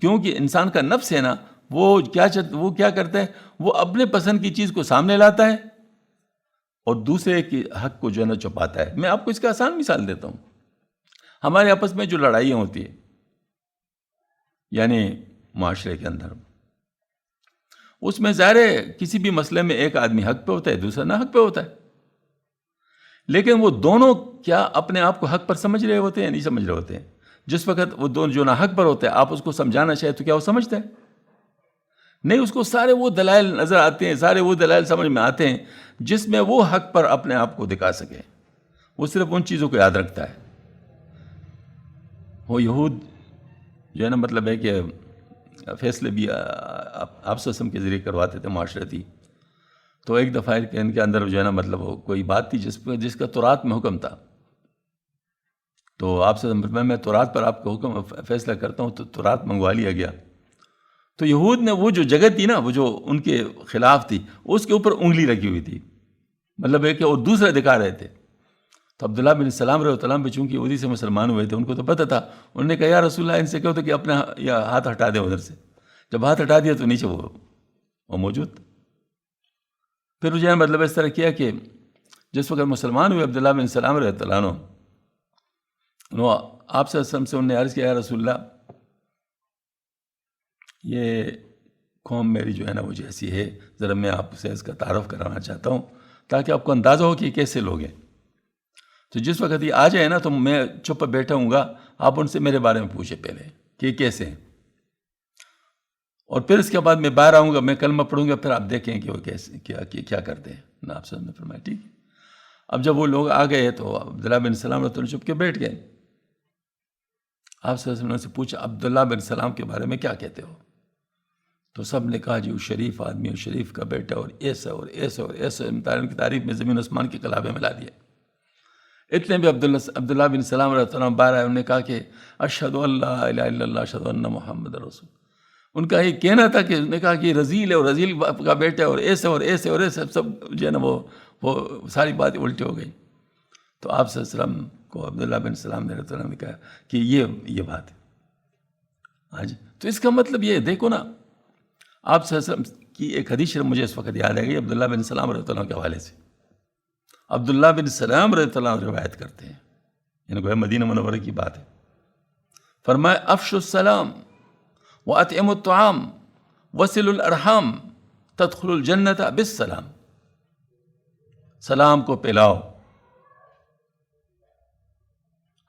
کیونکہ انسان کا نفس ہے نا، وہ کیا کرتا ہے، وہ اپنے پسند کی چیز کو سامنے لاتا ہے اور دوسرے کے حق کو جو ہے نا چھپاتا ہے۔ میں آپ کو اس کا آسان مثال دیتا ہوں۔ ہمارے آپس میں جو لڑائیاں ہوتی ہیں، یعنی معاشرے کے اندر، اس میں ظاہر ہے کسی بھی مسئلے میں ایک آدمی حق پہ ہوتا ہے، دوسرا نہ حق پہ ہوتا ہے، لیکن وہ دونوں کیا اپنے آپ کو حق پر سمجھ رہے ہوتے ہیں یا نہیں سمجھ رہے ہوتے ہیں؟ جس وقت وہ دونوں جو نہ حق پر ہوتے ہیں، آپ اس کو سمجھانا چاہے تو کیا وہ سمجھتے ہیں؟ نہیں، اس کو سارے وہ دلائل نظر آتے ہیں، سارے وہ دلائل سمجھ میں آتے ہیں جس میں وہ حق پر اپنے آپ کو دکھا سکے۔ وہ صرف ان چیزوں کو یاد رکھتا ہے۔ وہ یہود جو ہے نا، مطلب ہے کہ فیصلے بھی آپ وسلم کے ذریعے کرواتے تھے معاشرتی۔ تو ایک دفعہ ان کے اندر جو ہے نا، مطلب کوئی بات تھی جس کا تورات میں حکم تھا، تو آپ سے میں تورات پر آپ کو حکم فیصلہ کرتا ہوں، تو تورات منگوا لیا گیا۔ تو یہود نے وہ جو جگہ تھی نا، وہ جو ان کے خلاف تھی، اس کے اوپر انگلی رکھی ہوئی تھی، مطلب ہے کہ وہ دوسرے دکھا رہے تھے۔ تو عبداللہ بن سلام رضی اللہ عنہ چونکہ یہودی سے مسلمان ہوئے تھے، ان کو تو پتہ تھا، انہوں نے کہا یا رسول اللہ، ان سے کہو تو کہ اپنا ہاتھ ہٹا دیں ادھر سے۔ جب ہاتھ ہٹا دیا تو نیچے وہ موجود۔ پھر جو ہے مطلب اس طرح کیا کہ جس وقت مسلمان ہوئے عبداللہ بن سلام رضی اللہ عنہ، انہوں آپ سے انہوں نے عرض کیا یا رسول اللہ، یہ قوم میری جو ہے نا وہ جیسی ہے، ذرا میں آپ سے اس کا تعارف کرانا چاہتا ہوں تاکہ آپ کو اندازہ ہو کہ یہ کیسے لوگ ہیں۔ تو جس وقت یہ آ جائے نا تو میں چپ بیٹھا ہوں گا، آپ ان سے میرے بارے میں پوچھیں پہلے کہ یہ کیسے ہیں، اور پھر اس کے بعد میں باہر آؤں گا، میں کلمہ پڑھوں گا، پھر آپ دیکھیں کہ وہ کیسے کیا کرتے ہیں۔ نہ آپ نے فرمایا ٹھیک ہے۔ اب جب وہ لوگ آ گئے تو عبداللہ بن سلام رضی اللہ عنہ چپ کے بیٹھ گئے۔ آپ صلی اللہ علیہ وسلم سے پوچھا عبداللہ بن سلام کے بارے میں کیا کہتے ہو؟ تو سب نے کہا جی وہ شریف آدمی، اور شریف کا بیٹا، اور ایسا اور ایسا اور ایسا، ان کی تعریف میں زمین آسمان کے کلابے ملا دیا۔ اتنے بھی عبداللہ بن سلام رضی اللہ عنہ باہر آئے، انہوں نے کہا کہ اشہد ان لا الہ الا اللہ اشہد ان محمد رسول۔ ان کا یہ کہنا تھا کہ انہوں نے کہا کہ رزیل ہے، اور رزیل کا بیٹا، اور ایسے اور ایسے اور ایسے، سب جو ہے نا وہ ساری باتیں الٹی ہو گئی۔ تو آپ صلی اللہ علیہ وسلم کو عبداللہ بن سلام رضی اللہ عنہ نے کہا کہ یہ بات ہے۔ ہاں جی، تو اس کا مطلب یہ دیکھو نا، آپ صلی اللہ علیہ وسلم کی ایک حدیث شریف مجھے اس وقت یاد آ گئی عبداللہ بن سلام رضی اللہ عنہ کے حوالے سے۔ عبداللہ بن سلام رضی اللہ عنہ روایت کرتے ہیں، یعنی کہ مدینہ منورہ کی بات ہے۔ فرمایا افشوا السلام واطعموا الطعام وصلوا الارحام تدخلوا الجنۃ بالسلام۔ سلام کو پھیلاؤ۔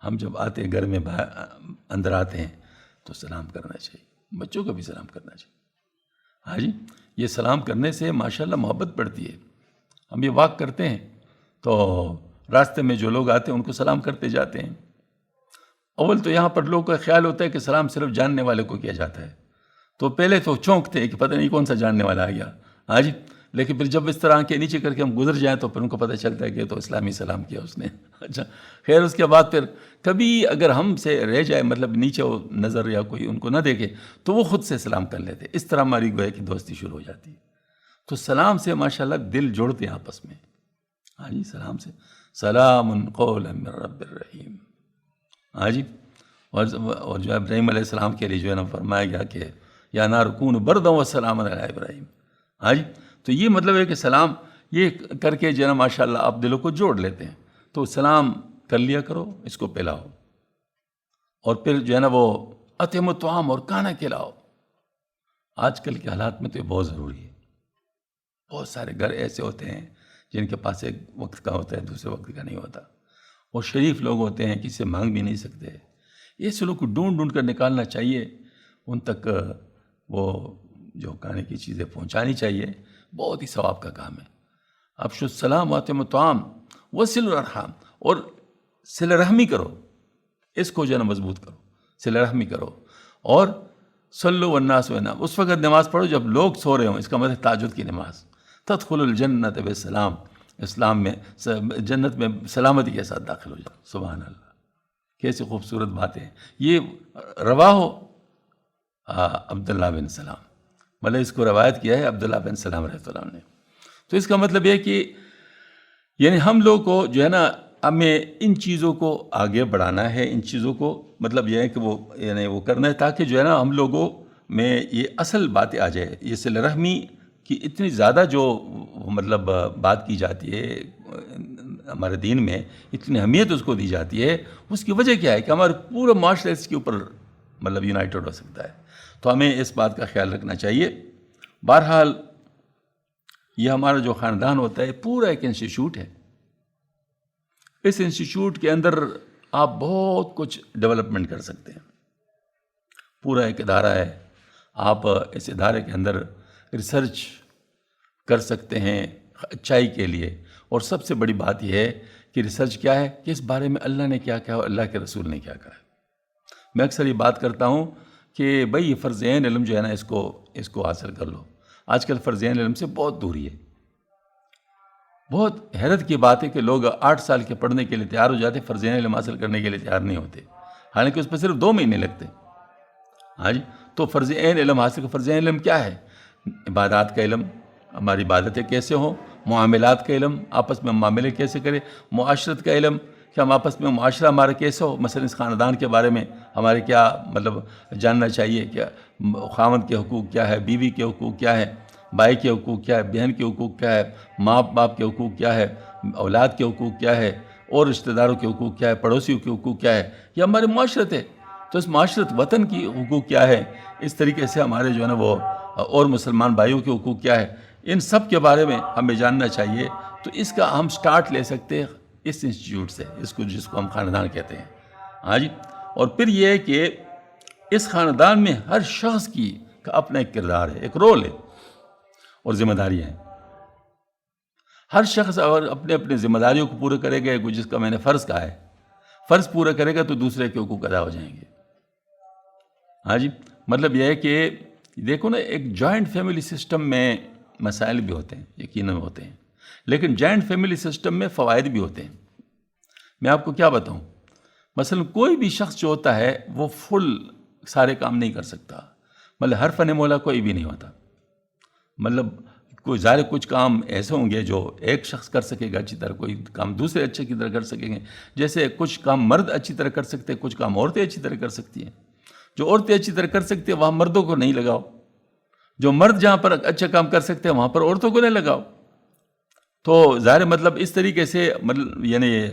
ہم جب آتے ہیں گھر میں اندر آتے ہیں تو سلام کرنا چاہیے، بچوں کو بھی سلام کرنا چاہیے۔ ہاں جی، یہ سلام کرنے سے ماشاءاللہ محبت بڑھتی ہے۔ ہم یہ واک کرتے ہیں تو راستے میں جو لوگ آتے ہیں ان کو سلام کرتے جاتے ہیں۔ اول تو یہاں پر لوگوں کا خیال ہوتا ہے کہ سلام صرف جاننے والے کو کیا جاتا ہے، تو پہلے تو چونکتے ہیں کہ پتہ نہیں کون سا جاننے والا آ گیا۔ ہاں جی، لیکن پھر جب اس طرح آنکھیں نیچے کر کے ہم گزر جائیں تو پھر ان کو پتہ چلتا ہے کہ تو اسلامی سلام کیا اس نے۔ اچھا خیر، اس کے بعد پھر کبھی اگر ہم سے رہ جائے، مطلب نیچے وہ نظر یا کوئی ان کو نہ دیکھے تو وہ خود سے سلام کر لیتے، اس طرح ہماری گویا کی دوستی شروع ہو جاتی ہے۔ تو سلام سے ماشاءاللہ دل جوڑتے ہیں آپس میں۔ ہاں جی، سلام سے سلام قولا من رب الرحیم۔ ہاں جی، اور جو ابراہیم علیہ السلام کے لیے جو ہے نا فرمایا گیا کہ یا نار کون بردا وسلاما علی ابراہیم۔ ہاں جی، تو یہ مطلب ہے کہ سلام یہ کر کے جو ہے نا ماشاءاللہ آپ دلوں کو جوڑ لیتے ہیں۔ تو سلام کر لیا کرو، اس کو پھیلاؤ، اور پھر جو ہے نا وہ اطعموا الطعام، اور کھانا کھلاؤ۔ آج کل کے حالات میں تو یہ بہت ضروری ہے۔ بہت سارے گھر ایسے ہوتے ہیں جن کے پاس ایک وقت کا ہوتا ہے، دوسرے وقت کا نہیں ہوتا، اور شریف لوگ ہوتے ہیں، کسی سے مانگ بھی نہیں سکتے۔ ایسے لوگ کو ڈھونڈ کر نکالنا چاہیے، ان تک وہ جو کھانے کی چیزیں پہنچانی چاہیے، بہت ہی ثواب کا کام ہے۔ افشوا السلام واطعموا الطعام وصلوا الارحام، اور صلہ رحمی کرو، اس کو جو ہے نا مضبوط کرو، صلہ رحمی کرو، اور صلوا والناس ینام، اس وقت نماز پڑھو جب لوگ سو رہے ہوں، اس کا مطلب تہجد کی نماز۔ تدخل الجنت بالسلام، اسلام میں جنت میں سلامتی کے ساتھ داخل ہو جاؤ۔ سبحان اللہ، کیسی خوبصورت باتیں ہیں۔ یہ روا ہو عبداللہ بن سلام، مطلب اس کو روایت کیا ہے عبداللہ بن سلام رحمۃ اللہ نے۔ تو اس کا مطلب یہ کہ یعنی ہم لوگ کو جو ہے نا ہمیں ان چیزوں کو آگے بڑھانا ہے، ان چیزوں کو مطلب یہ ہے کہ وہ یعنی وہ کرنا ہے تاکہ جو ہے نا ہم لوگوں میں یہ اصل باتیں آ جائے. یہ صلہ رحمی کی اتنی زیادہ جو مطلب بات کی جاتی ہے ہمارے دین میں، اتنی اہمیت اس کو دی جاتی ہے، اس کی وجہ کیا ہے کہ ہمارا پورا معاشرہ اس کے اوپر مطلب یونائٹڈ ہو سکتا ہے. تو ہمیں اس بات کا خیال رکھنا چاہیے. بہرحال یہ ہمارا جو خاندان ہوتا ہے پورا ایک انسٹیٹیوٹ ہے. اس انسٹیٹیوٹ کے اندر آپ بہت کچھ ڈیولپمنٹ کر سکتے ہیں. پورا ایک ادارہ ہے. آپ اس ادارے کے اندر ریسرچ کر سکتے ہیں اچھائی کے لیے. اور سب سے بڑی بات یہ ہے کہ ریسرچ کیا ہے کہ اس بارے میں اللہ نے کیا کہا اور اللہ کے رسول نے کیا کہا. میں اکثر یہ بات کرتا ہوں کہ بھئی یہ فرض عین علم جو ہے نا اس کو حاصل کر لو. آج کل فرض عین علم سے بہت دوری ہے. بہت حیرت کی بات ہے کہ لوگ 8 سال کے پڑھنے کے لیے تیار ہو جاتے، فرض عین علم حاصل کرنے کے لیے تیار نہیں ہوتے، حالانکہ اس پہ صرف 2 مہینے لگتے. ہاں جی. تو فرض عین علم حاصل. فرض عین علم کیا ہے؟ عبادات کا علم، ہماری عبادتیں کیسے ہوں، معاملات کا علم، آپس میں معاملے کیسے کریں، معاشرت کا علم کہ ہم آپس میں معاشرہ ہمارا کیسا ہو، مثلا اس خاندان کے بارے میں ہمارے کیا مطلب جاننا چاہیے، کیا خاوند کے حقوق کیا ہے، بیوی کے حقوق کیا ہے، بھائی کے حقوق کیا ہے، بہن کے حقوق کیا ہے، ماں باپ کے حقوق کیا ہے، اولاد کے حقوق کیا ہے، اور رشتہ داروں کے حقوق کیا ہے، پڑوسیوں کے حقوق کیا ہے. یہ ہمارے معاشرت ہے. تو اس معاشرت وطن کی حقوق کیا ہے، اس طریقے سے ہمارے جو ہے نا وہ اور مسلمان بھائیوں کے حقوق کیا ہے، ان سب کے بارے میں ہمیں جاننا چاہیے. تو اس کا ہم سٹارٹ لے سکتے ہیں اس انسٹیٹیوٹ سے، جس کو ہم خاندان کہتے ہیں. ہاں جی. اور پھر یہ ہے کہ اس خاندان میں ہر شخص کا اپنا ایک کردار ہے، ایک رول ہے اور ذمہ داریاں ہیں. ہر شخص اگر اپنے اپنے ذمہ داریوں کو پورا کرے گا، جس کا میں نے فرض کہا ہے، فرض پورا کرے گا تو دوسرے کے حقوق ادا ہو جائیں گے. ہاں جی. مطلب یہ ہے کہ دیکھو نا، ایک جوائنٹ فیملی سسٹم میں مسائل بھی ہوتے ہیں، یقیناً ہوتے ہیں، لیکن جوائنٹ فیملی سسٹم میں فوائد بھی ہوتے ہیں. میں آپ کو کیا بتاؤں، مثلا کوئی بھی شخص جو ہوتا ہے وہ فل سارے کام نہیں کر سکتا. مطلب ہر فن مولا کوئی بھی نہیں ہوتا. مطلب کوئی ظاہر کچھ کام ایسے ہوں گے جو ایک شخص کر سکے گا اچھی طرح، کوئی کام دوسرے اچھے کی طرح کر سکیں گے. جیسے کچھ کام مرد اچھی طرح کر سکتے ہیں، کچھ کام عورتیں اچھی طرح کر سکتی ہیں. جو عورتیں اچھی طرح کر سکتی ہیں وہاں مردوں کو نہیں لگاؤ. جو مرد جہاں پر اچھا کام کر سکتے ہیں وہاں پر عورتوں کو نہیں لگاؤ. تو ظاہر مطلب اس طریقے سے مطلب یعنی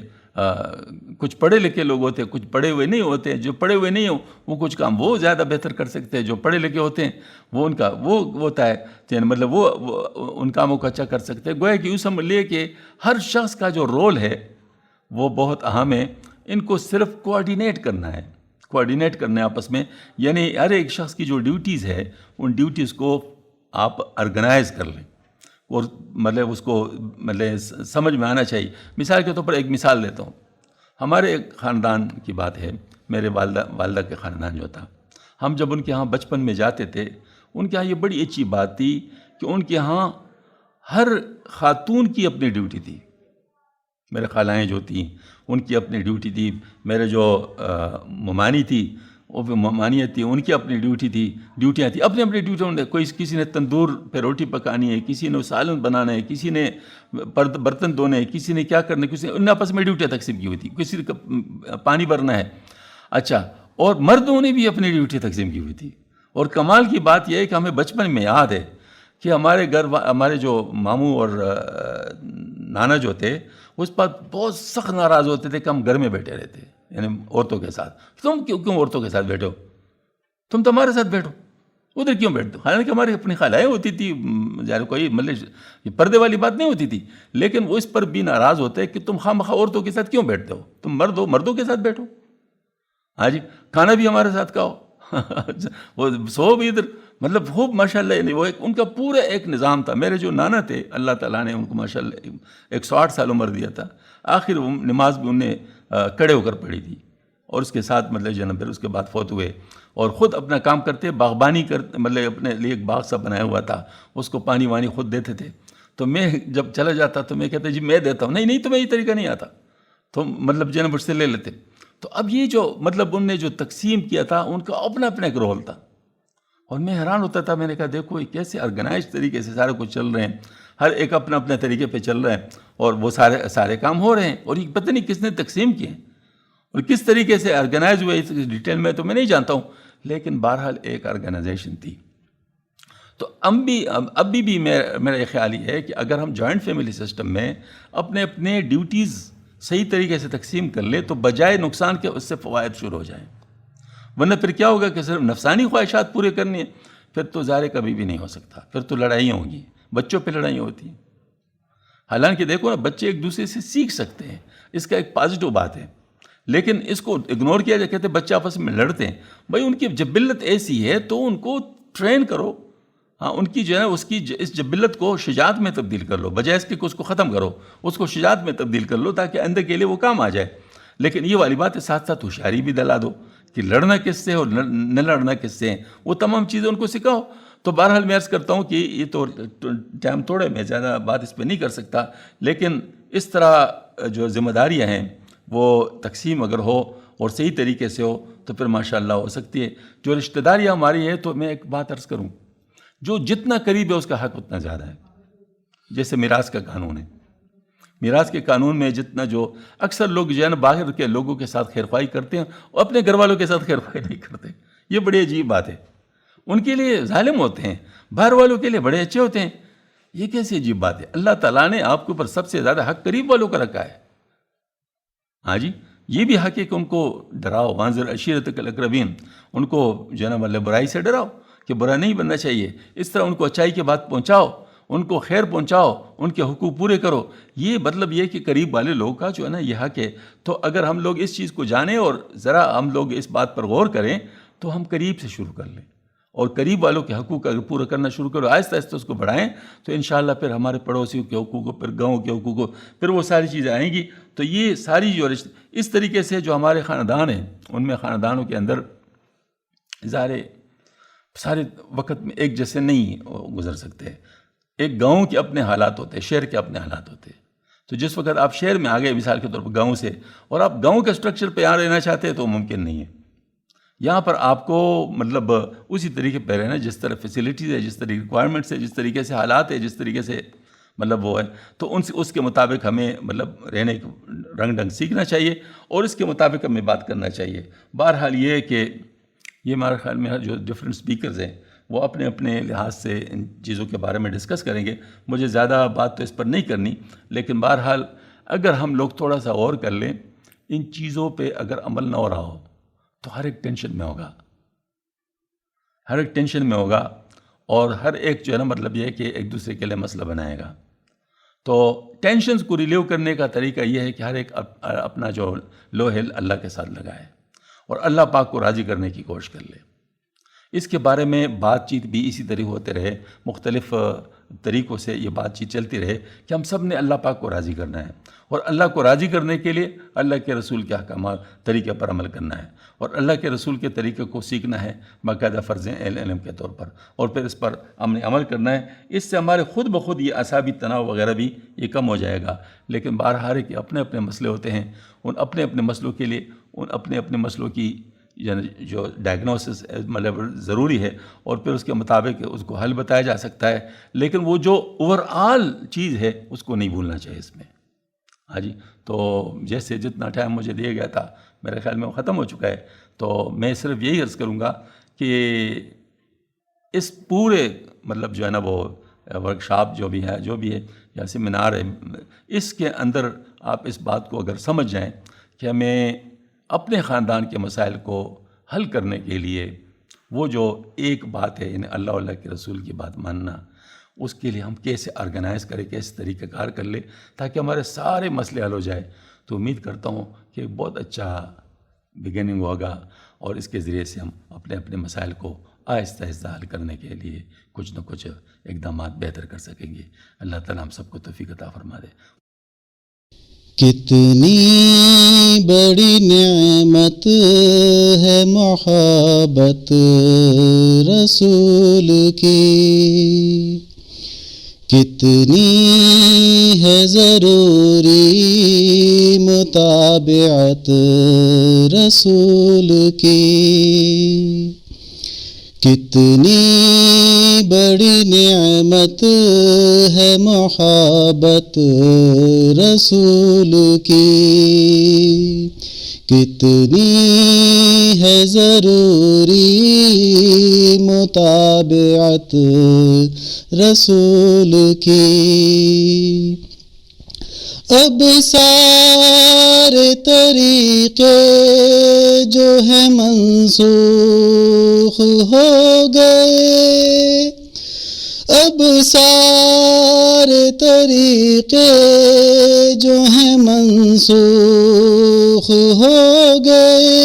کچھ پڑھے لکھے لوگ ہوتے ہیں، کچھ پڑھے ہوئے نہیں ہوتے ہیں. جو پڑھے ہوئے نہیں ہوں وہ کچھ کام وہ زیادہ بہتر کر سکتے ہیں. جو پڑھے لکھے ہوتے ہیں وہ ان کا وہ ہوتا ہے یعنی مطلب وہ ان کاموں کو اچھا کر سکتے ہیں. گویا کہ یوں سمجھ لیے کہ ہر شخص کا جو رول ہے وہ بہت اہم ہے. ان کو صرف کوآرڈینیٹ کرنا ہے، آپس میں. یعنی ہر ایک شخص کی جو ڈیوٹیز ہے ان ڈیوٹیز کو آپ آرگنائز کر لیں اور مطلب اس کو مطلب سمجھ میں آنا چاہیے. مثال کے طور پر ایک مثال دیتا ہوں. ہمارے ایک خاندان کی بات ہے، میرے والدہ کے خاندان جو تھا، ہم جب ان کے ہاں بچپن میں جاتے تھے، ان کے ہاں یہ بڑی اچھی بات تھی کہ ان کے ہاں ہر خاتون کی اپنی ڈیوٹی تھی. میرے خالائیں جو تھیں ان کی اپنی ڈیوٹی تھی. میرے جو ممانی تھی وہ بھی ممانیت تھی، ان کی اپنی ڈیوٹیاں تھیں، اپنی اپنی ڈیوٹیاں. کسی نے تندور پہ روٹی پکانی ہے، کسی نے سالن بنانا ہے، کسی نے برتن دھونے، کسی نے کیا کرنا ہے، کسی نے ان آپس میں ڈیوٹیاں تقسیم کی ہوئی تھی. کسی نے پانی بھرنا ہے. اچھا. اور مردوں نے بھی اپنی ڈیوٹی تقسیم کی ہوئی تھی. اور کمال کی بات یہ ہے کہ ہمیں بچپن میں یاد ہے کہ ہمارے جو ماموں اور نانا جو تھے اس پر بہت سخت ناراض ہوتے تھے کہ ہم گھر میں بیٹھے رہتے یعنی عورتوں کے ساتھ. تم کیوں عورتوں کے ساتھ بیٹھو؟ تم تو ہمارے ساتھ بیٹھو، ادھر کیوں بیٹھتے ہو؟ حالانکہ ہماری اپنی خالائیں ہوتی تھی، کوئی مطلب پردے والی بات نہیں ہوتی تھی، لیکن وہ اس پر بھی ناراض ہوتے کہ تم خواہ مخواہ عورتوں کے ساتھ کیوں بیٹھتے ہو؟ تم مرد ہو، مردوں کے ساتھ بیٹھو. ہاں جی. کھانا بھی ہمارے ساتھ کھاؤ. وہ سو بھی ادھر. مطلب خوب ماشاء اللہ یعنی وہ ان کا پورا ایک نظام تھا. میرے جو نانا تھے اللہ تعالیٰ نے ان کو ماشاء اللہ 108 سال عمر دیا تھا. آخر وہ نماز بھی انہیں کڑے ہو کر پڑھی تھی اور اس کے ساتھ مطلب جنم پھر اس کے بعد فوت ہوئے. اور خود اپنا کام کرتے، باغبانی کرتے، مطلب اپنے لیے ایک باغ سا بنایا ہوا تھا، اس کو پانی وانی خود دیتے تھے. تو میں جب چلا جاتا تو میں کہتا جی میں دیتا ہوں. نہیں تمہیں یہ طریقہ نہیں آتا. تو مطلب جنم مجھ سے لے لیتے. تو اب یہ جو مطلب ان نے جو تقسیم کیا تھا ان کا اپنا ایک رول تھا. اور میں حیران ہوتا تھا. میں نے کہا دیکھو یہ کیسے آرگنائز طریقے سے سارے کچھ چل رہے ہیں، ہر ایک اپنے طریقے پہ چل رہے ہیں اور وہ سارے کام ہو رہے ہیں. اور یہ پتہ نہیں کس نے تقسیم کیے ہیں. اور کس طریقے سے آرگنائز ہوئے اس ڈیٹیل میں تو میں نہیں جانتا ہوں، لیکن بہرحال ایک آرگنائزیشن تھی. تو اب بھی میرا یہ خیال ہی ہے کہ اگر ہم جوائنٹ فیملی سسٹم میں اپنے اپنے ڈیوٹیز صحیح طریقے سے تقسیم کر لیں تو بجائے نقصان کے اس سے فوائد شروع ہو جائیں. ورنہ پھر کیا ہوگا کہ صرف نفسانی خواہشات پورے کرنی ہیں، پھر تو ظاہر کبھی بھی نہیں ہو سکتا، پھر تو لڑائیاں ہوں گی، بچوں پہ لڑائیاں ہوتی ہیں. حالانکہ دیکھو نا، بچے ایک دوسرے سے سیکھ سکتے ہیں، اس کا ایک پازیٹیو بات ہے، لیکن اس کو اگنور کیا جائے، کہتے ہیں بچے آپس میں لڑتے ہیں. بھائی ان کی جبلت ایسی ہے تو ان کو ٹرین کرو، ہاں ان کی جو ہے اس کی اس جبلت کو شجاعت میں تبدیل کر لو، بجائے اس کے اس کو ختم کرو، اس کو شجاعت میں تبدیل کر لو تاکہ اندر کے لیے وہ کام آ جائے. لیکن یہ والی بات ہے، ساتھ ساتھ ہوشیاری بھی دلا دو کہ لڑنا کس سے اور نہ لڑنا کس سے، وہ تمام چیزیں ان کو سکھاؤ. تو بہرحال میں عرض کرتا ہوں کہ یہ تو ٹائم تھوڑے، میں زیادہ بات اس پہ نہیں کر سکتا، لیکن اس طرح جو ذمہ داریاں ہیں وہ تقسیم اگر ہو اور صحیح طریقے سے ہو تو پھر ماشاءاللہ ہو سکتی ہے. جو رشتہ داریاں ہماری ہے، تو میں ایک بات عرض کروں، جو جتنا قریب ہے اس کا حق اتنا زیادہ ہے. جیسے میراث کا قانون ہے، میراث کے قانون میں جتنا، جو اکثر لوگ جو ہے نا باہر کے لوگوں کے ساتھ خیرخواہی کرتے ہیں اور اپنے گھر والوں کے ساتھ خیرخواہی نہیں کرتے. یہ بڑی عجیب بات ہے. ان کے لیے ظالم ہوتے ہیں، باہر والوں کے لیے بڑے اچھے ہوتے ہیں. یہ کیسی عجیب بات ہے؟ اللہ تعالیٰ نے آپ کے اوپر سب سے زیادہ حق قریب والوں کا رکھا ہے. ہاں جی، یہ بھی حق ہے کہ ان کو ڈراؤ، وانذر عشیرتک الاقربین، ان کو جو ہے نا مطلب برائی سے ڈراؤ کہ برا نہیں بننا چاہیے. اس طرح ان کو اچائی کی بات پہنچاؤ، ان کو خیر پہنچاؤ، ان کے حقوق پورے کرو. یہ مطلب یہ کہ قریب والے لوگوں کا جو ہے نا یہ حق ہے. تو اگر ہم لوگ اس چیز کو جانیں اور ذرا ہم لوگ اس بات پر غور کریں تو ہم قریب سے شروع کر لیں اور قریب والوں کے حقوق اگر پورا کرنا شروع کرو، آہستہ آہستہ اس کو بڑھائیں، تو انشاءاللہ پھر ہمارے پڑوسیوں کے حقوق، پھر گاؤں کے حقوق، پھر وہ ساری چیزیں آئیں گی. تو یہ ساری جو اس طریقے سے جو ہمارے خاندان ہیں، ان میں خاندانوں کے اندر ظاہر سارے وقت میں ایک جیسے نہیں گزر سکتے. ایک گاؤں کے اپنے حالات ہوتے ہیں، شہر کے اپنے حالات ہوتے ہیں. تو جس وقت آپ شہر میں آ گئے مثال کے طور پر گاؤں سے، اور آپ گاؤں کے اسٹرکچر پہ یہاں رہنا چاہتے ہیں تو ممکن نہیں ہے. یہاں پر آپ کو مطلب اسی طریقے پہ رہنا، جس طرح فیسلٹیز ہے، جس طرح ریکوائرمنٹس ہے، جس طریقے سے حالات ہے، جس طریقے سے مطلب وہ ہے، تو اس کے مطابق ہمیں مطلب رہنے کا رنگ ڈھنگ سیکھنا چاہیے اور اس کے مطابق ہمیں بات کرنا چاہیے. بہرحال یہ ہے کہ یہ ہمارے خیال میں جو ڈفرینٹ اسپیکرز ہیں وہ اپنے اپنے لحاظ سے ان چیزوں کے بارے میں ڈسکس کریں گے. مجھے زیادہ بات تو اس پر نہیں کرنی، لیکن بہرحال اگر ہم لوگ تھوڑا سا غور کر لیں، ان چیزوں پہ اگر عمل نہ ہو رہا ہو تو ہر ایک ٹینشن میں ہوگا، ہر ایک ٹینشن میں ہوگا، اور ہر ایک جو ہے نا مطلب یہ ہے کہ ایک دوسرے کے لیے مسئلہ بنائے گا. تو ٹینشنز کو ریلیو کرنے کا طریقہ یہ ہے کہ ہر ایک اپنا جو لو ہے اللہ کے ساتھ لگائے اور اللہ پاک کو راضی کرنے کی کوشش کر لے. اس کے بارے میں بات چیت بھی اسی طرح ہوتے رہے، مختلف طریقوں سے یہ بات چیت چلتی رہے کہ ہم سب نے اللہ پاک کو راضی کرنا ہے، اور اللہ کو راضی کرنے کے لیے اللہ کے رسول کے احکامات طریقے پر عمل کرنا ہے، اور اللہ کے رسول کے طریقے کو سیکھنا ہے باقاعدہ فرض علم کے طور پر، اور پھر اس پر ہم نے عمل کرنا ہے. اس سے ہمارے خود بخود یہ اعصابی تناؤ وغیرہ بھی یہ کم ہو جائے گا. لیکن بہرحال کے اپنے اپنے مسئلے ہوتے ہیں، ان اپنے اپنے مسئلوں کے لیے ان اپنے اپنے مسئلوں کی جو ڈائگنوسس مطلب ضروری ہے، اور پھر اس کے مطابق اس کو حل بتایا جا سکتا ہے. لیکن وہ جو اوور آل چیز ہے اس کو نہیں بھولنا چاہیے اس میں. ہاں جی، تو جیسے جتنا ٹائم مجھے دیا گیا تھا میرے خیال میں وہ ختم ہو چکا ہے. تو میں صرف یہی عرض کروں گا کہ اس پورے مطلب جو ہے نا وہ ورکشاپ جو بھی ہے یا سیمینار ہے، اس کے اندر آپ اس بات کو اگر سمجھ جائیں کہ ہمیں اپنے خاندان کے مسائل کو حل کرنے کے لیے وہ جو ایک بات ہے، یعنی اللہ اللہ کے رسول کی بات ماننا، اس کے لیے ہم کیسے آرگنائز کریں، کیسے طریقہ کار کر لیں تاکہ ہمارے سارے مسئلے حل ہو جائے. تو امید کرتا ہوں کہ ایک بہت اچھا بگننگ ہوگا، اور اس کے ذریعے سے ہم اپنے اپنے مسائل کو آہستہ آہستہ حل کرنے کے لیے کچھ نہ کچھ اقدامات بہتر کر سکیں گے. اللہ تعالیٰ ہم سب کو توفیق عطا فرما دے. کتنی بڑی نعمت ہے محبت رسول کی، کتنی ہے ضروری متابعت رسول کی. کتنی بڑی نعمت ہے محبت رسول کی، کتنی ہے ضروری متابعت رسول کی۔ اب سارے طریقے جو ہیں منسوخ ہو گئے، اب سارے طریقے جو ہیں منسوخ ہو گئے،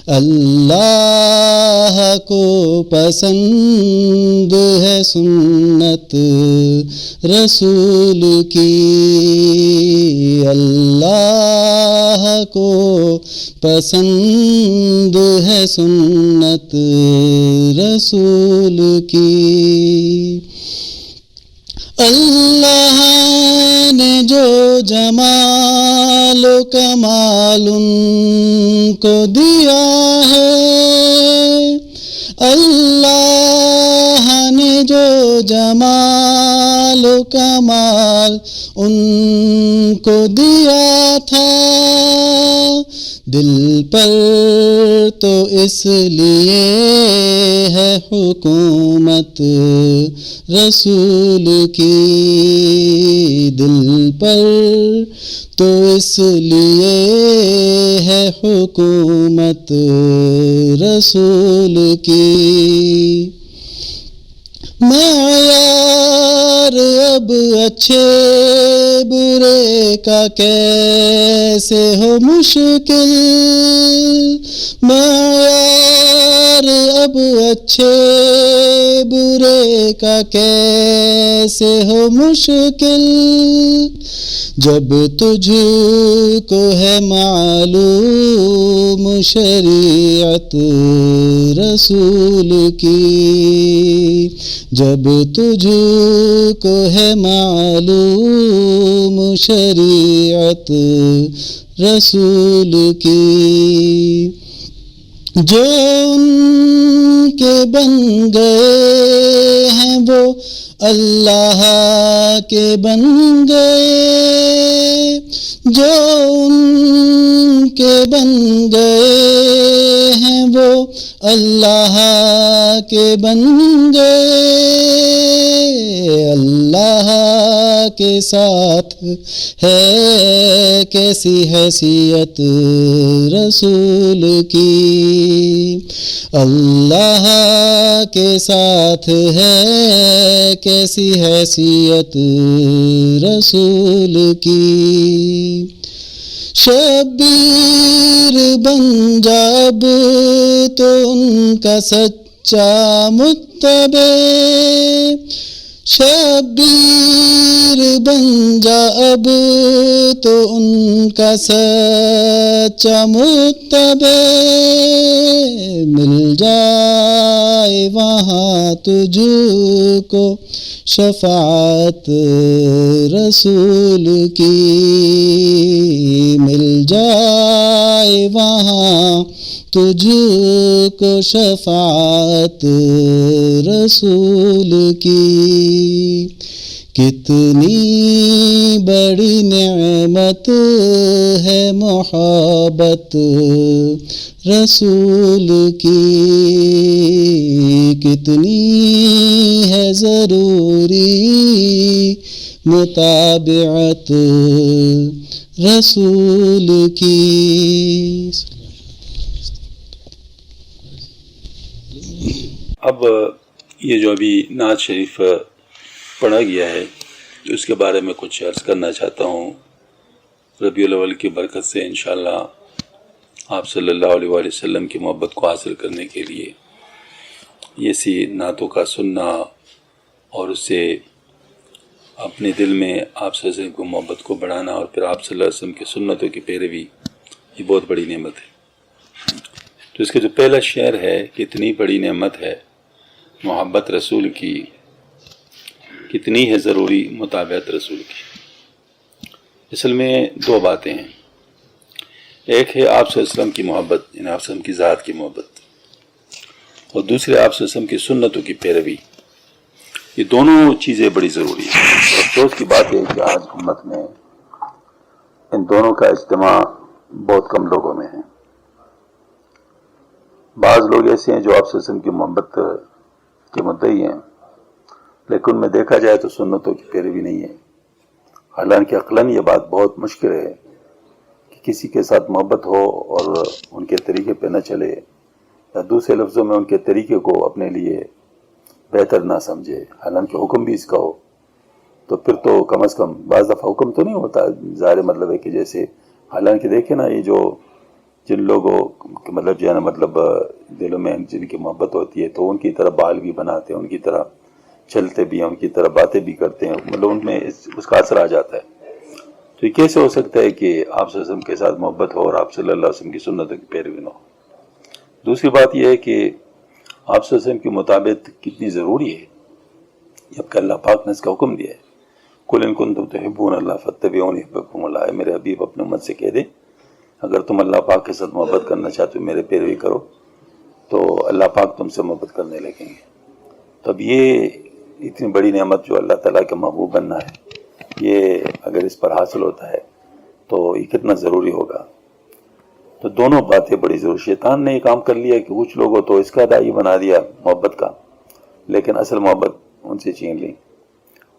اللہ کو پسند ہے سنت رسول کی، اللہ کو پسند ہے سنت رسول کی۔ اللہ نے جو جمال و کمال ان کو دیا ہے، اللہ نے جو جمال و کمال ان کو دیا تھا، دل پر تو اس لیے ہے حکومت رسول کی، دل پر تو اس لیے ہے حکومت رسول کی۔ معیار اب اچھے برے کا کیسے ہو مشکل، معیار اب اچھے برے کا کیسے ہو مشکل، جب تجھ کو ہے معلوم شریعت رسول کی، جب تجھ کو ہے معلوم شریعت رسول کی۔ جو ان کے بن گئے ہیں وہ اللہ کے بن گئے، جو ان کے بن گئے ہیں وہ اللہ کے بن گئے، اللہ کے ساتھ ہے کیسی حیثیت رسول کی، اللہ کے ساتھ ہے کیسی حیثیت رسول کی۔ شبیر بن جب تو ان کا سچا متبع، شبیر بن جا اب تو ان کا سچا متبع، مل جائے وہاں تجھ کو شفاعت رسول کی، مل جائے وہاں تجھ کو شفاعت رسول کی۔ کتنی بڑی نعمت ہے محبت رسول کی، کتنی ہے ضروری متابعت رسول کی۔ اب یہ جو ابھی نعت شریف پڑھا گیا ہے اس کے بارے میں کچھ عرض کرنا چاہتا ہوں۔ ربیع الاول کی برکت سے انشاءاللہ آپ صلی اللہ علیہ وآلہ وسلم کی محبت کو حاصل کرنے کے لیے یہ سی نعتوں کا سننا اور اس سے اپنے دل میں آپ صلی اللہ علیہ وسلم کو محبت کو بڑھانا اور پھر آپ صلی اللہ علیہ وسلم کی سنتوں کی پیروی، یہ بہت بڑی نعمت ہے۔ تو اس کا جو پہلا شعر ہے، کتنی بڑی نعمت ہے محبت رسول کی، کتنی ہے ضروری متابعت رسول کی۔ اصل میں دو باتیں ہیں، ایک ہے آپ صلی اللہ علیہ وسلم کی محبت، یعنی آپ صلی اللہ علیہ وسلم کی ذات کی محبت، اور دوسرے آپ صلی اللہ علیہ وسلم کی سنتوں کی پیروی، یہ دونوں چیزیں بڑی ضروری ہیں۔ اور افسوس کی بات ہے کہ آج امت میں ان دونوں کا اجتماع بہت کم لوگوں میں ہے۔ بعض لوگ ایسے ہیں جو آپ صلی اللہ علیہ وسلم کی محبت کے مدعی ہیں، لیکن ان میں دیکھا جائے تو سنتوں کی پیروی نہیں ہے۔ حالانکہ عقلاً یہ بات بہت مشکل ہے کہ کسی کے ساتھ محبت ہو اور ان کے طریقے پہ نہ چلے، یا دوسرے لفظوں میں ان کے طریقے کو اپنے لیے بہتر نہ سمجھے، حالانکہ حکم بھی اس کا ہو، تو پھر تو کم از کم بعض دفعہ حکم تو نہیں ہوتا، ظاہر مطلب ہے کہ جیسے حالانکہ دیکھیں نا، یہ جو جن لوگوں مطلب جو ہے نا مطلب دلوں میں جن کی محبت ہوتی ہے تو ان کی طرح بال بھی بناتے ہیں، ان کی طرح چلتے بھی ہیں، ان کی طرح باتیں بھی کرتے ہیں، مطلب ان میں اس کا اثر آ جاتا ہے۔ تو یہ کیسے ہو سکتا ہے کہ آپ صلی اللہ علیہ وسلم کے ساتھ محبت ہو اور آپ صلی اللہ علیہ وسلم کی سنتوں کی پیروی نہ ہو؟ دوسری بات یہ ہے کہ آپ صلی اللہ علیہ وسلم کی مطابقت کتنی ضروری ہے، جبکہ اللہ پاک نے اس کا حکم دیا ہے، قُلْ إِن كُنتُمْ تُحِبُّونَ اللَّهَ فَاتَّبِعُونِي يُحْبِبْكُمُ اللَّهُ، میرے حبیب اپنے امت سے کہہ دیں اگر تم اللہ پاک کے ساتھ محبت کرنا چاہتے ہو، میرے پیروی کرو تو اللہ پاک تم سے محبت کرنے لگیں گے۔ تو اب یہ اتنی بڑی نعمت جو اللہ تعالیٰ کے محبوب بننا ہے، یہ اگر اس پر حاصل ہوتا ہے تو یہ کتنا ضروری ہوگا۔ تو دونوں باتیں بڑی ضروری۔ شیطان نے یہ کام کر لیا کہ کچھ لوگوں تو اس کا داعی بنا دیا محبت کا، لیکن اصل محبت ان سے چھین لی،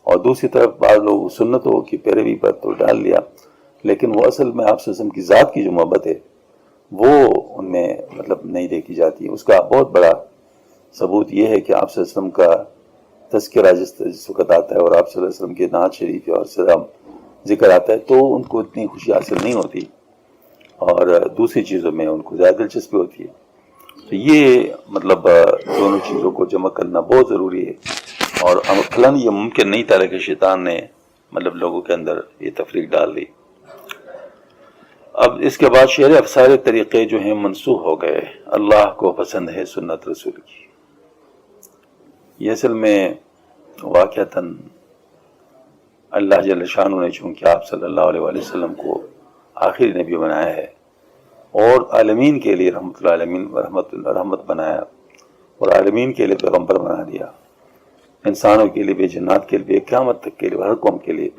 اور دوسری طرف بعض لوگ سنتوں کی پیروی پر تو ڈال لیا، لیکن وہ اصل میں آپ صلی اللہ علیہ وسلم کی ذات کی جو محبت ہے وہ ان میں مطلب نہیں دیکھی جاتی۔ اس کا بہت بڑا ثبوت یہ ہے کہ آپ صلی اللہ علیہ وسلم کا تذکرہ جس وقت آتا ہے اور آپ صلی اللہ علیہ وسلم کے نعت شریف اور سلام ذکر آتا ہے تو ان کو اتنی خوشی حاصل نہیں ہوتی، اور دوسری چیزوں میں ان کو زیادہ دلچسپی ہوتی ہے۔ تو یہ مطلب دونوں چیزوں کو جمع کرنا بہت ضروری ہے، اور عملاً یہ ممکن نہیں تھا کہ شیطان نے مطلب لوگوں کے اندر یہ تفریق ڈال دی۔ اب اس کے بعد شعر افسارے طریقے جو ہیں منسوخ ہو گئے، اللہ کو پسند ہے سنت رسول کی۔ یہ اصل میں واقعتاً اللہ جل شانہ نے چونکہ آپ صلی اللہ علیہ وآلہ وسلم کو آخری نبی بنایا ہے اور عالمین کے لیے رحمت العالمین رحمت بنایا، اور عالمین کے لیے پیغمبر بنا دیا، انسانوں کے لیے بھی، جنات کے لیے، قیامت تک کے لیے، ہر قوم کے لیے۔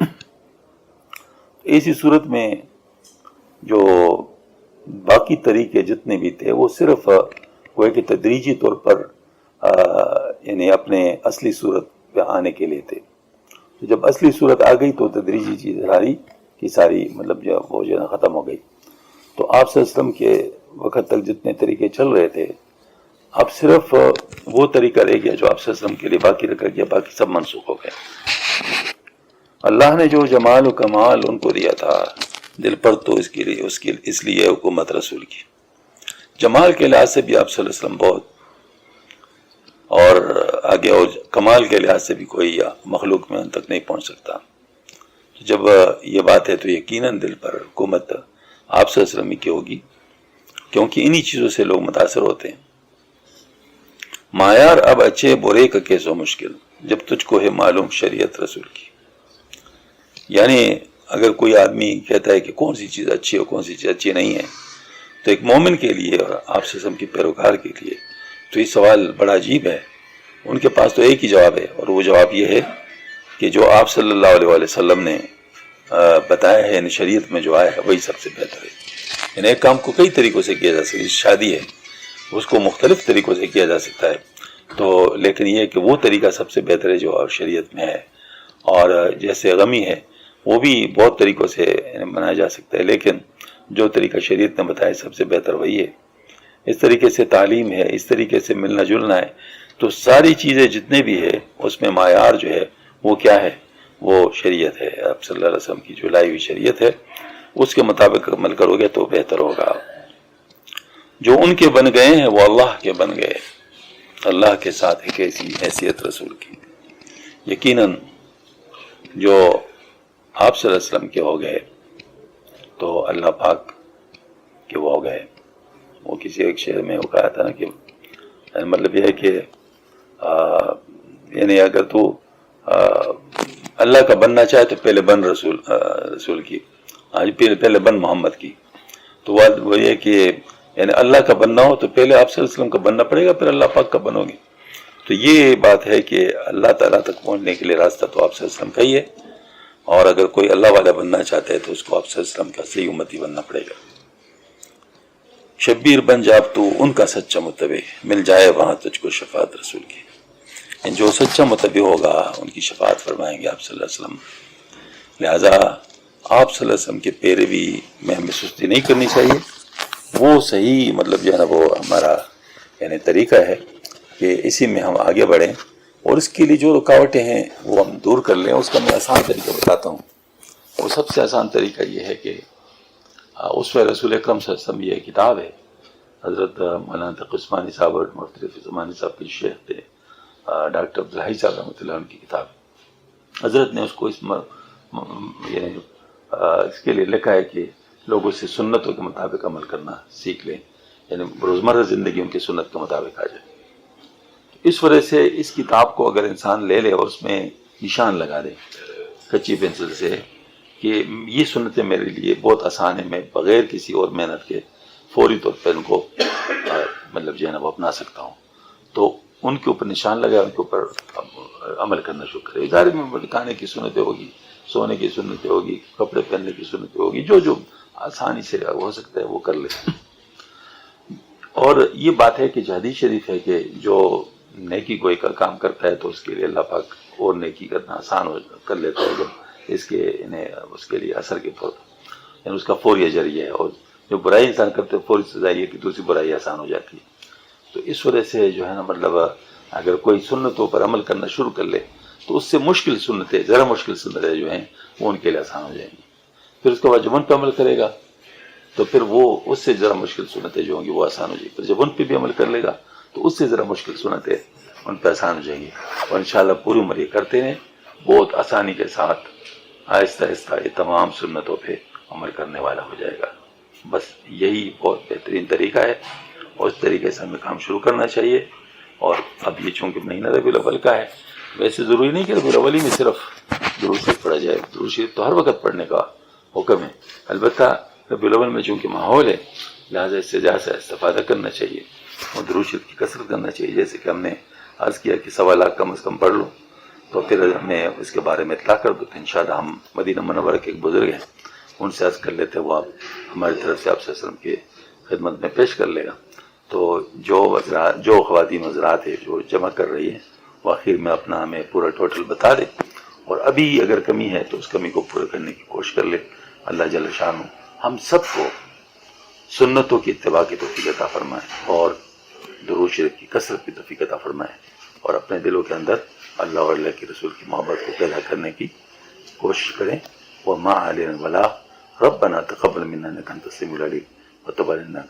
ایسی صورت میں جو باقی طریقے جتنے بھی تھے وہ صرف وہ کہ تدریجی طور پر یعنی اپنے اصلی صورت پہ آنے کے لیے تھے۔ تو جب اصلی صورت آ گئی تو تدریجی چیز ساری کی ساری مطلب جو وہ جو ہے ختم ہو گئی۔ تو آپ صلی اللہ علیہ وسلم کے وقت تک جتنے طریقے چل رہے تھے، اب صرف وہ طریقہ رہ گیا جو آپ صلی اللہ علیہ وسلم کے لیے باقی رکھا گیا، باقی سب منسوخ ہو گئے۔ اللہ نے جو جمال و کمال ان کو دیا تھا دل پر، تو اس لیے حکومت رسول کی۔ جمال کے لحاظ سے بھی آپ صلی اللہ علیہ وسلم بہت، اور آگے اور کمال کے لحاظ سے بھی کوئی مخلوق میں ان تک نہیں پہنچ سکتا۔ جب یہ بات ہے تو یقیناً دل پر حکومت آپ صلی اللہ علیہ وسلم کی ہوگی، کیونکہ انہی چیزوں سے لوگ متاثر ہوتے ہیں۔ معیار اب اچھے برے کا کیسو مشکل، جب تجھ کو ہے معلوم شریعت رسول کی۔ یعنی اگر کوئی آدمی کہتا ہے کہ کون سی چیز اچھی ہے اور کون سی چیز اچھی نہیں ہے، تو ایک مومن کے لیے اور آپ صلی اللہ علیہ وسلم کے پیروکار کے لیے تو یہ سوال بڑا عجیب ہے۔ ان کے پاس تو ایک ہی جواب ہے، اور وہ جواب یہ ہے کہ جو آپ صلی اللہ علیہ وآلہ وسلم نے بتایا ہے، یعنی شریعت میں جو آیا ہے وہی سب سے بہتر ہے۔ یعنی ایک کام کو کئی طریقوں سے کیا جا سکتا ہے، شادی ہے اس کو مختلف طریقوں سے کیا جا سکتا ہے، تو لیکن یہ کہ وہ طریقہ سب سے بہتر ہے جو شریعت میں ہے۔ اور جیسے غمی ہے وہ بھی بہت طریقوں سے بنایا جا سکتا ہے، لیکن جو طریقہ شریعت نے بتایا سب سے بہتر وہی ہے۔ اس طریقے سے تعلیم ہے، اس طریقے سے ملنا جلنا ہے، تو ساری چیزیں جتنے بھی ہے اس میں معیار جو ہے وہ کیا ہے؟ وہ شریعت ہے، آپ صلی اللہ علیہ وسلم کی جو لائی ہوئی شریعت ہے اس کے مطابق عمل کرو گے تو بہتر ہوگا۔ جو ان کے بن گئے ہیں وہ اللہ کے بن گئے، اللہ کے ساتھ ایک ایسی حیثیت رسول کی۔ یقیناً جو آپ صلی اللہ علیہ وسلم کے ہو گئے تو اللہ پاک کے وہ ہو گئے۔ وہ کسی ایک شعر میں وہ کہا تھا نا کہ مطلب یہ ہے کہ یعنی اگر تو اللہ کا بننا چاہے تو پہلے بن رسول کی، آج پہلے بن محمد کی۔ تو وہ یہ کہ یعنی اللہ کا بننا ہو تو پہلے آپ صلی اللہ علیہ وسلم کا بننا پڑے گا، پھر اللہ پاک کا بنو گے. تو یہ بات ہے کہ اللہ تعالیٰ تک پہنچنے کے لیے راستہ تو آپ صلی اللہ علیہ وسلم کا ہی ہے، اور اگر کوئی اللہ والا بننا چاہتا ہے تو اس کو آپ صلی اللہ علیہ وسلم کا صحیح امتی بننا پڑے گا. شبیر بن جا اب تو ان کا سچا متبع، مل جائے وہاں تجھ کو شفاعت رسول کی. جو سچا متبع ہوگا ان کی شفاعت فرمائیں گے آپ صلی اللہ علیہ وسلم. لہذا آپ صلی اللہ علیہ وسلم کے پیروی میں ہمیں سستی نہیں کرنی چاہیے. وہ صحیح مطلب جو ہے نا وہ ہمارا یعنی طریقہ ہے کہ اسی میں ہم آگے بڑھیں، اور اس کے لیے جو رکاوٹیں ہیں وہ ہم دور کر لیں. اس کا میں آسان طریقہ بتاتا ہوں. وہ سب سے آسان طریقہ یہ ہے کہ اس وقت رسول اکرم صلی اللہ علیہ وسلم یہ کتاب ہے، حضرت مولانا تقی عثمانی صاحب اور مختلف زمانی صاحب کے شیخ تھے ڈاکٹر عبدالحی صاحب رحمۃ اللہ، ان کی کتاب. حضرت نے اس کو یعنی اس کے لیے لکھا ہے کہ لوگوں سے سنتوں کے مطابق عمل کرنا سیکھ لیں، یعنی روزمرہ زندگی ان کی سنت کے مطابق آ جائے. اس وجہ سے اس کتاب کو اگر انسان لے لے اور اس میں نشان لگا دے کچی پنسل سے کہ یہ سنتیں میرے لیے بہت آسان ہیں، میں بغیر کسی اور محنت کے فوری طور پر ان کو مطلب جو ہے نا وہ اپنا سکتا ہوں، تو ان کے اوپر نشان لگائے، ان کے اوپر عمل کرنا شروع کرے. ادارے میں کھانے کی سنتیں ہوگی، سونے کی سنتیں ہوگی، کپڑے پہننے کی سنتیں ہوگی، جو آسانی سے ہو سکتا ہے وہ کر لے. اور یہ بات ہے کہ حدیث شریف ہے کہ جو نیکی کوئی کا کام کرتا ہے تو اس کے لیے اللہ پاک اور نیکی کرنا آسان کر لیتا ہے جب اس کے لیے اثر کے طور پر، یعنی اس کا فوری اجر یہ ہے. اور جو برائی انسان کرتے فوری سزا یہ کہ دوسری برائی آسان ہو جاتی ہے. تو اس وجہ سے جو ہے نا مطلب اگر کوئی سنتوں پر عمل کرنا شروع کر لے تو اس سے مشکل سنتیں، ذرا مشکل سنتیں جو ہیں وہ ان کے لیے آسان ہو جائیں گی. پھر اس کے بعد جب ان پہ عمل کرے گا تو پھر وہ اس سے ذرا مشکل سنتیں جو ہوں گی وہ آسان ہو جائیں گی. پھر جب ان پہ بھی عمل کر لے گا تو اس سے ذرا مشکل سنتیں ان پہ آسان ہو جائیں گی. اور انشاءاللہ پوری عمر یہ کرتے ہیں بہت آسانی کے ساتھ آہستہ آہستہ یہ تمام سنتوں پہ عمل کرنے والا ہو جائے گا. بس یہی بہت بہترین طریقہ ہے اور اس طریقے سے ہمیں کام شروع کرنا چاہیے. اور اب یہ چونکہ مہینہ ربیع الاول کا ہے، ویسے ضروری نہیں کہ ربیع الاول میں صرف درود شریف پڑھا جائے. درود شریف تو ہر وقت پڑھنے کا حکم ہے. البتہ ربیع الاول میں چونکہ ماحول ہے لہٰذا اس سے زیادہ استفادہ کرنا چاہیے اور درود شریف کی کثرت کرنا چاہیے. جیسے کہ ہم نے عرض کیا کہ 1.25 لاکھ کم از کم پڑھ لوں تو پھر ہمیں اس کے بارے میں اطلاع کر دو تو انشاءاللہ ہم مدینہ منورہ کے ایک بزرگ ہیں ان سے عرض کر لیتے، وہ آپ ہماری طرف سے آپ صلی اللہ علیہ وسلم کی خدمت میں پیش کر لے گا. تو جو خواتین حضرات ہیں جو جمع کر رہی ہیں وہ آخر میں اپنا ہمیں پورا ٹوٹل بتا دیں، اور ابھی اگر کمی ہے تو اس کمی کو پورا کرنے کی کوشش کر لیں. اللہ جل شانہ ہم سب کو سنتوں کی اتباع کی توفیق عطا فرمائے اور درود شریف کی کثرت کی توفیق عطا فرمائے، اور اپنے دلوں کے اندر اللہ اور اللہ کے رسول کی محبت کو پیدا کرنے کی کوشش کریں. وما علینا البلاغ ربنا تقبل منا انک انت السمیع العلیم وتب علینا